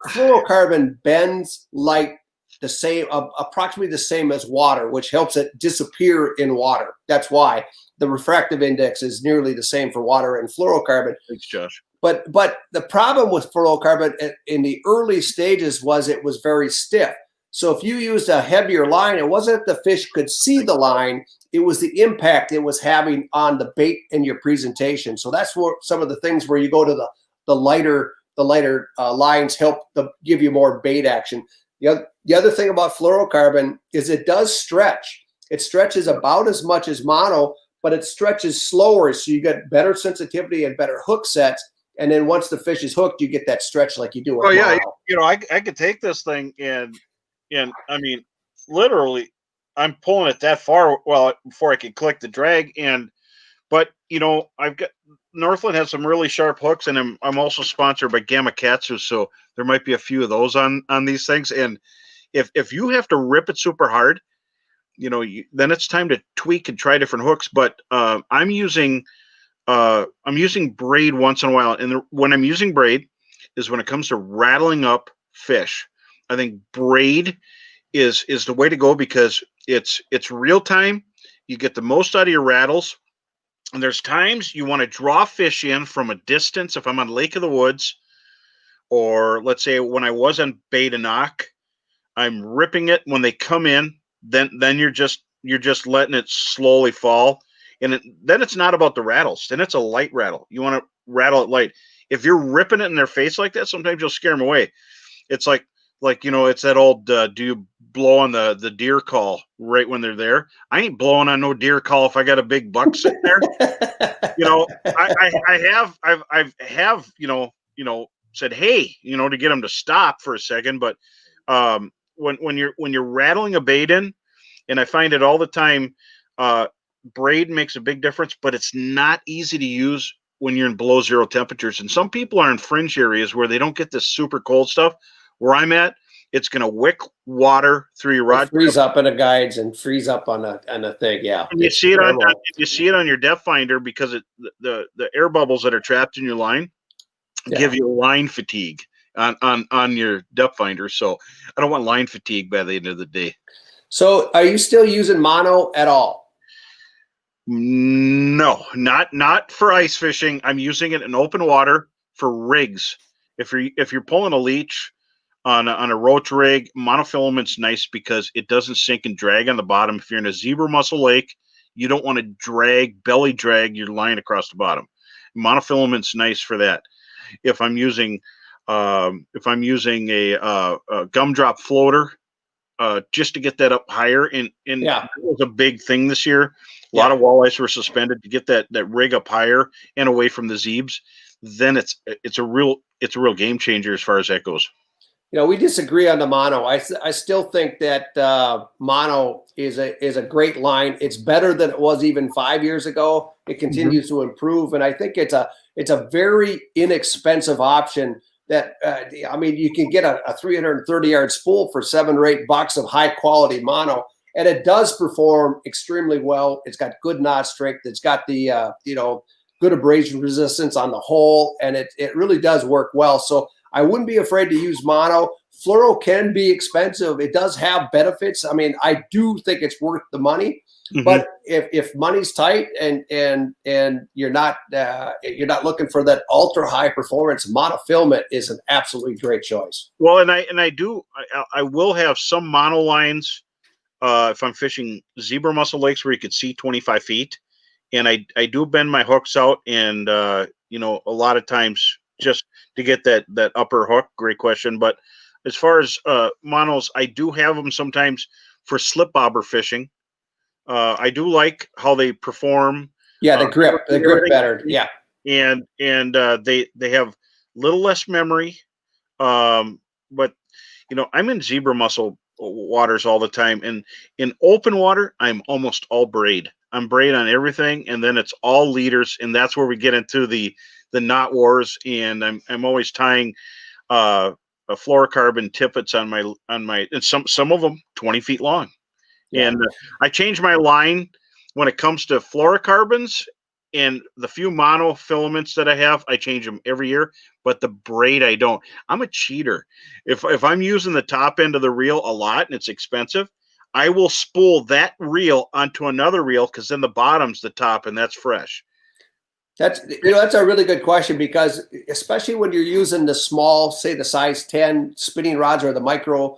fluorocarbon bends light the same, approximately the same as water, which helps it disappear in water. That's why the refractive index is nearly the same for water and fluorocarbon. Thanks, Josh. But the problem with fluorocarbon in the early stages was it was very stiff. So if you used a heavier line, it wasn't that the fish could see the line, it was the impact it was having on the bait in your presentation. So that's where some of the things where you go to the lighter lines help give you more bait action. The other thing about fluorocarbon is it does stretch. It stretches about as much as mono, but it stretches slower, so you get better sensitivity and better hook sets. And then once the fish is hooked, you get that stretch like you do with mono. Yeah, I could take this thing and I mean, literally, I'm pulling it that far before I can click the drag. But I've got Northland has some really sharp hooks, and I'm also sponsored by Gamakatsu, so there might be a few of those on these things. And if you have to rip it super hard, then it's time to tweak and try different hooks. But I'm using braid once in a while, and when I'm using braid is when it comes to rattling up fish. I think braid is the way to go because it's real time. You get the most out of your rattles. And there's times you want to draw fish in from a distance. If I'm on Lake of the Woods, or let's say when I was on Bay to Knock, I'm ripping it when they come in. Then you're just letting it slowly fall, and then it's not about the rattles. Then it's a light rattle. You want to rattle it light. If you're ripping it in their face like that, sometimes you'll scare them away. It's like it's that old do you blow on the deer call right when they're there. I ain't blowing on no deer call if I got a big buck sitting there. You know, I've said, hey, to get them to stop for a second. But when you're rattling a bait in, and I find it all the time, braid makes a big difference, but it's not easy to use when you're in below zero temperatures. And some people are in fringe areas where they don't get this super cold stuff. Where I'm at, it's going to wick water through your rod. Freeze up in the guides and freeze up on a thing. Yeah. And you see it on your depth finder because the air bubbles that are trapped in your line give you line fatigue on your depth finder. So I don't want line fatigue by the end of the day. So are you still using mono at all? No, not for ice fishing. I'm using it in open water for rigs. If you're pulling a leech on a roach rig, monofilament's nice because it doesn't sink and drag on the bottom. If you're in a zebra mussel lake, you don't want to belly drag your line across the bottom. Monofilament's nice for that. If I'm using a gumdrop floater, just to get that up higher, and that was a big thing this year. A lot of walleyes were suspended to get that rig up higher and away from the zebes. Then it's a real game changer as far as that goes. We disagree on the mono. I still think that mono is a great line. It's better than it was even 5 years ago. It continues to improve, and I think it's a very inexpensive option. That you can get a 330-yard spool for $7 or $8 of high quality mono, and it does perform extremely well. It's got good knot strength. It's got the good abrasion resistance on the hole, and it really does work well. So I wouldn't be afraid to use mono. Fluoro can be expensive. It does have benefits. I mean, I do think it's worth the money. But if money's tight and you're not looking for that ultra high performance, monofilament is an absolutely great choice. Well, and I will have some mono lines if I'm fishing zebra mussel lakes where you could see 25 feet, and I do bend my hooks out, and a lot of times just to get that upper hook. Great question. But as far as monos, I do have them sometimes for slip bobber fishing. I do like how they perform. Yeah, the grip better. Yeah, and they have little less memory. But I'm in zebra mussel waters all the time, and in open water, I'm almost all braid. I'm braid on everything, and then it's all leaders, and that's where we get into the knot wars. And I'm always tying a fluorocarbon tippets on my and some of them 20 feet long. And I change my line when it comes to fluorocarbons, and the few monofilaments that I have, I change them every year. But the braid, I don't. I'm a cheater. If I'm using the top end of the reel a lot and it's expensive, I will spool that reel onto another reel because then the bottom's the top and that's fresh. That's a really good question, because especially when you're using the small, say the size 10 spinning rods or the micro,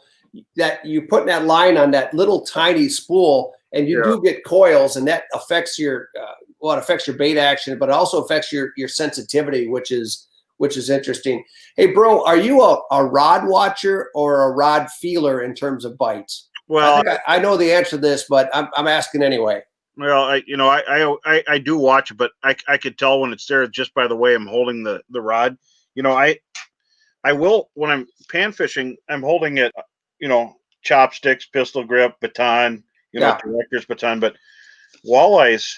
that you put that line on that little tiny spool, and you do get coils, and that affects your it affects your bait action, but it also affects your sensitivity, which is interesting. Hey, bro, are you a rod watcher or a rod feeler in terms of bites? Well, I know the answer to this, but I'm asking anyway. Well, I do watch it, but I could tell when it's there just by the way I'm holding the rod. I will, when I'm pan fishing, I'm holding it, chopsticks, pistol grip, baton, director's baton. But walleyes,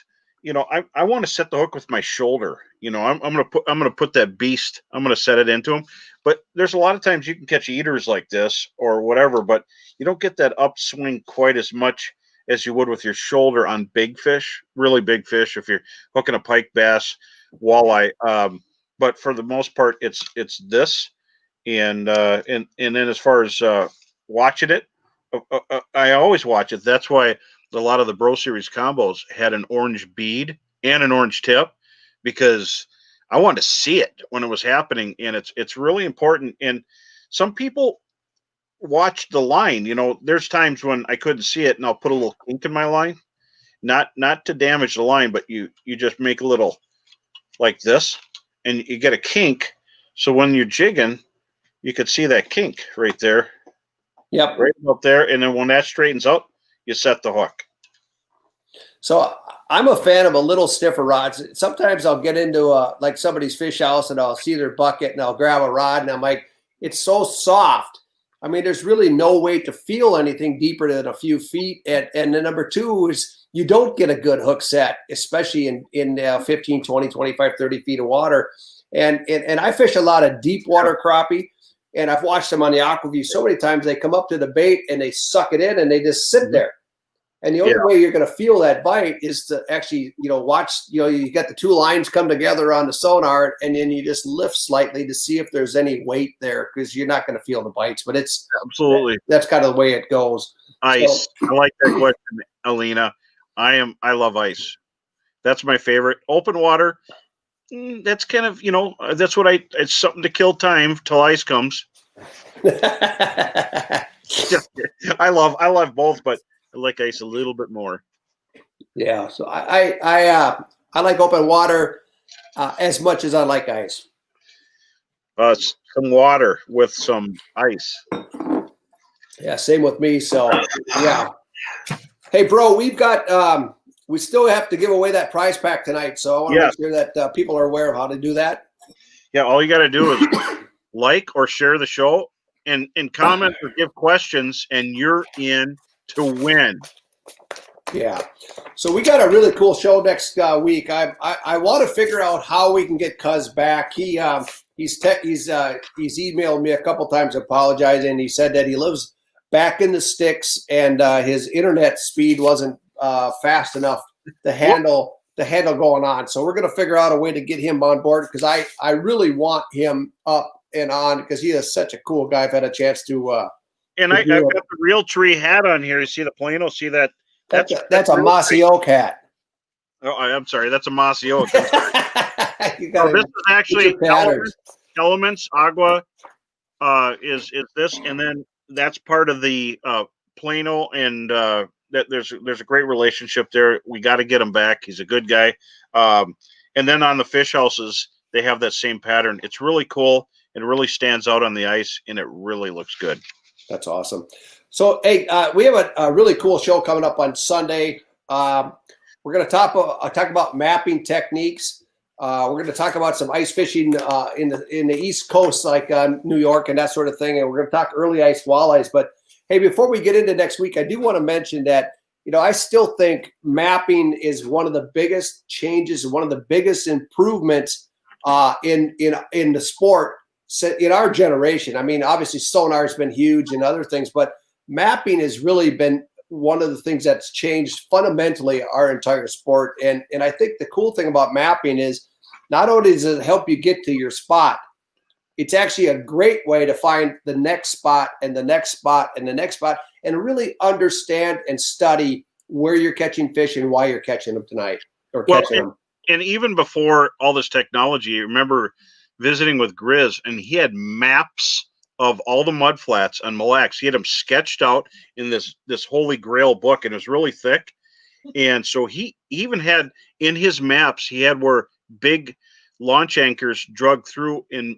I want to set the hook with my shoulder. I'm gonna put that beast. I'm gonna set it into them. But there's a lot of times you can catch eaters like this or whatever, but you don't get that upswing quite as much as you would with your shoulder on big fish, really big fish. If you're hooking a pike, bass, walleye, but for the most part, it's this, and then as far as watching it, I always watch it. That's why a lot of the Bro Series combos had an orange bead and an orange tip, because I wanted to see it when it was happening, and it's really important. And some people watch the line. There's times when I couldn't see it, and I'll put a little kink in my line, not to damage the line, but you just make a little like this, and you get a kink. So when you're jigging, you could see that kink right there. Yep. right about there. And then when that straightens out, you set the hook. So I'm a fan of a little stiffer rods. Sometimes I'll get into like somebody's fish house and I'll see their bucket and I'll grab a rod and I'm like, it's so soft. I mean, there's really no way to feel anything deeper than a few feet. And the number two is you don't get a good hook set, especially in 15, 20, 25, 30 feet of water. And I fish a lot of deep water crappie. And I've watched them on the AquaView so many times. They come up to the bait and they suck it in and they just sit there. And the only way you're going to feel that bite is to actually, watch, you get the two lines come together on the sonar and then you just lift slightly to see if there's any weight there because you're not going to feel the bites. But it's absolutely, that's kind of the way it goes. Ice. So, I like that question, Alina. I love ice. That's my favorite. Open water. That's kind of, that's what it's something to kill time till ice comes. I love both, but I like ice a little bit more. Yeah, so I like open water as much as I like ice. Some water with some ice. Yeah, same with me. So yeah. Hey, bro, we've got we still have to give away that prize pack tonight. So I want to make sure that people are aware of how to do that. Yeah, all you got to do is like or share the show and comment or give questions, and you're in to win. Yeah. So we got a really cool show next week. I want to figure out how we can get Cuz back. He's emailed me a couple times apologizing. He said that he lives back in the sticks and his internet speed wasn't fast enough to handle going on. So we're going to figure out a way to get him on board because I really want him up and on because he is such a cool guy. I've had a chance to and I've got the Real Tree hat on here. You see the Plano? See that? That's a mossy oak hat. Oh, I'm sorry. That's a mossy oak. This is actually Elements. Agua is this, and then that's part of the Plano, and that there's a great relationship there. We got to get him back. He's a good guy. And then on the fish houses, they have that same pattern. It's really cool. It really stands out on the ice, and it really looks good. That's awesome. So, hey, we have a really cool show coming up on Sunday. We're going to talk about mapping techniques. We're going to talk about some ice fishing in the East Coast, like New York and that sort of thing. And we're going to talk early ice walleyes. But, hey, before we get into next week, I do want to mention that, I still think mapping is one of the biggest changes, one of the biggest improvements in the sport in our generation. I mean, obviously sonar has been huge and other things, but mapping has really been one of the things that's changed fundamentally our entire sport. And I think the cool thing about mapping is not only does it help you get to your spot, it's actually a great way to find the next spot and the next spot and the next spot and really understand and study where you're catching fish and why you're catching them tonight or catching them. And even before all this technology, remember visiting with Grizz, and he had maps of all the mud flats on Mille Lacs. He had them sketched out in this holy grail book, and it was really thick. And so he even had in his maps, he had where big launch anchors drug through and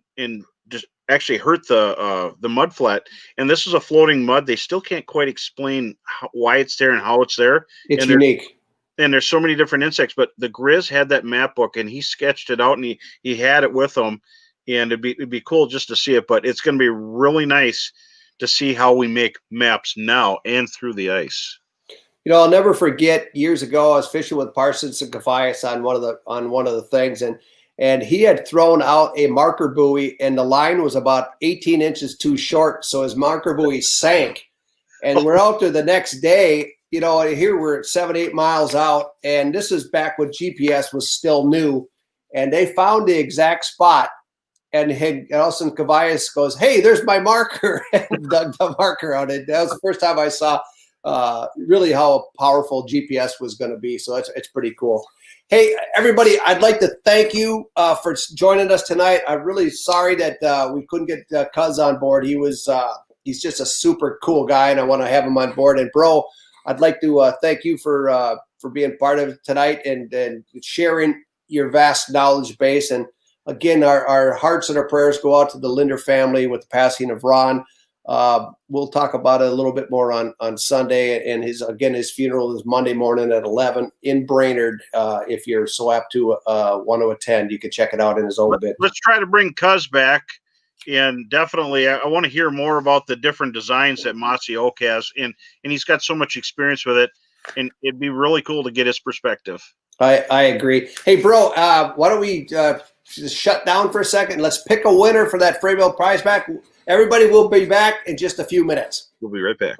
just actually hurt the mud flat. And this is a floating mud. They still can't quite explain why it's there and how it's there. It's unique. And there's so many different insects, but the Grizz had that map book and he sketched it out and he had it with him, and it'd be cool just to see it. But it's going to be really nice to see how we make maps now and through the ice. I'll never forget years ago, I was fishing with Parsons and Cafias on one of the things, and he had thrown out a marker buoy and the line was about 18 inches too short. So his marker buoy sank, and we're out there the next day. Here we're 7-8 miles out, and this is back when GPS was still new, and they found the exact spot. And Elson Cavallas goes, "Hey, there's my marker," and dug the marker on it. That was the first time I saw really how powerful GPS was going to be. So it's pretty cool. Hey, everybody, I'd like to thank you for joining us tonight. I'm really sorry that we couldn't get Cuz on board. He's just a super cool guy, and I want to have him on board. And bro, I'd like to thank you for being part of it tonight and sharing your vast knowledge base. And again, our hearts and our prayers go out to the Linder family with the passing of Ron. We'll talk about it a little bit more on Sunday. And his funeral is Monday morning at 11 in Brainerd. If you're so apt to want to attend, you can check it out in his own bit. Let's try to bring Cuz back. And definitely, I want to hear more about the different designs that Mossy Oak has. And he's got so much experience with it. And it'd be really cool to get his perspective. I agree. Hey, bro, why don't we just shut down for a second? Let's pick a winner for that Frabill prize pack. Everybody will be back in just a few minutes. We'll be right back.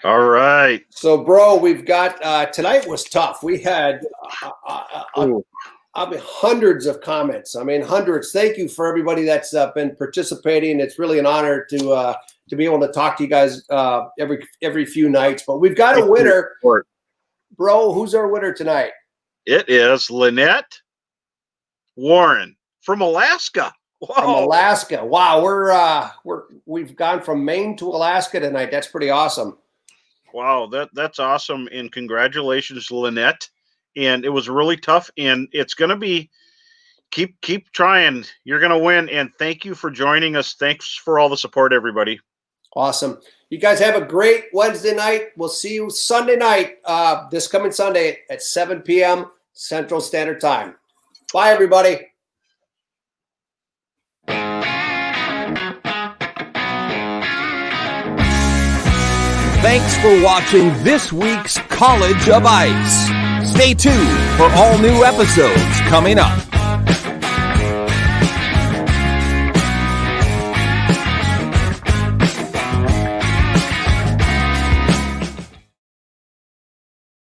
All right. So, bro, we've got tonight was tough. We had hundreds of comments. I mean, hundreds. Thank you for everybody that's been participating. It's really an honor to be able to talk to you guys every few nights. But we've got a winner, bro. Who's our winner tonight? It is Lynette Warren from Alaska. Whoa. From Alaska. Wow, we've gone from Maine to Alaska tonight. That's pretty awesome. Wow, that's awesome, and congratulations, Lynette. And it was really tough, and it's going to be keep trying. You're going to win, and thank you for joining us. Thanks for all the support, everybody. Awesome. You guys have a great Wednesday night. We'll see you Sunday night, this coming Sunday at 7 p.m. Central Standard Time. Bye, everybody. Thanks for watching this week's College of Ice. Stay tuned for all new episodes coming up.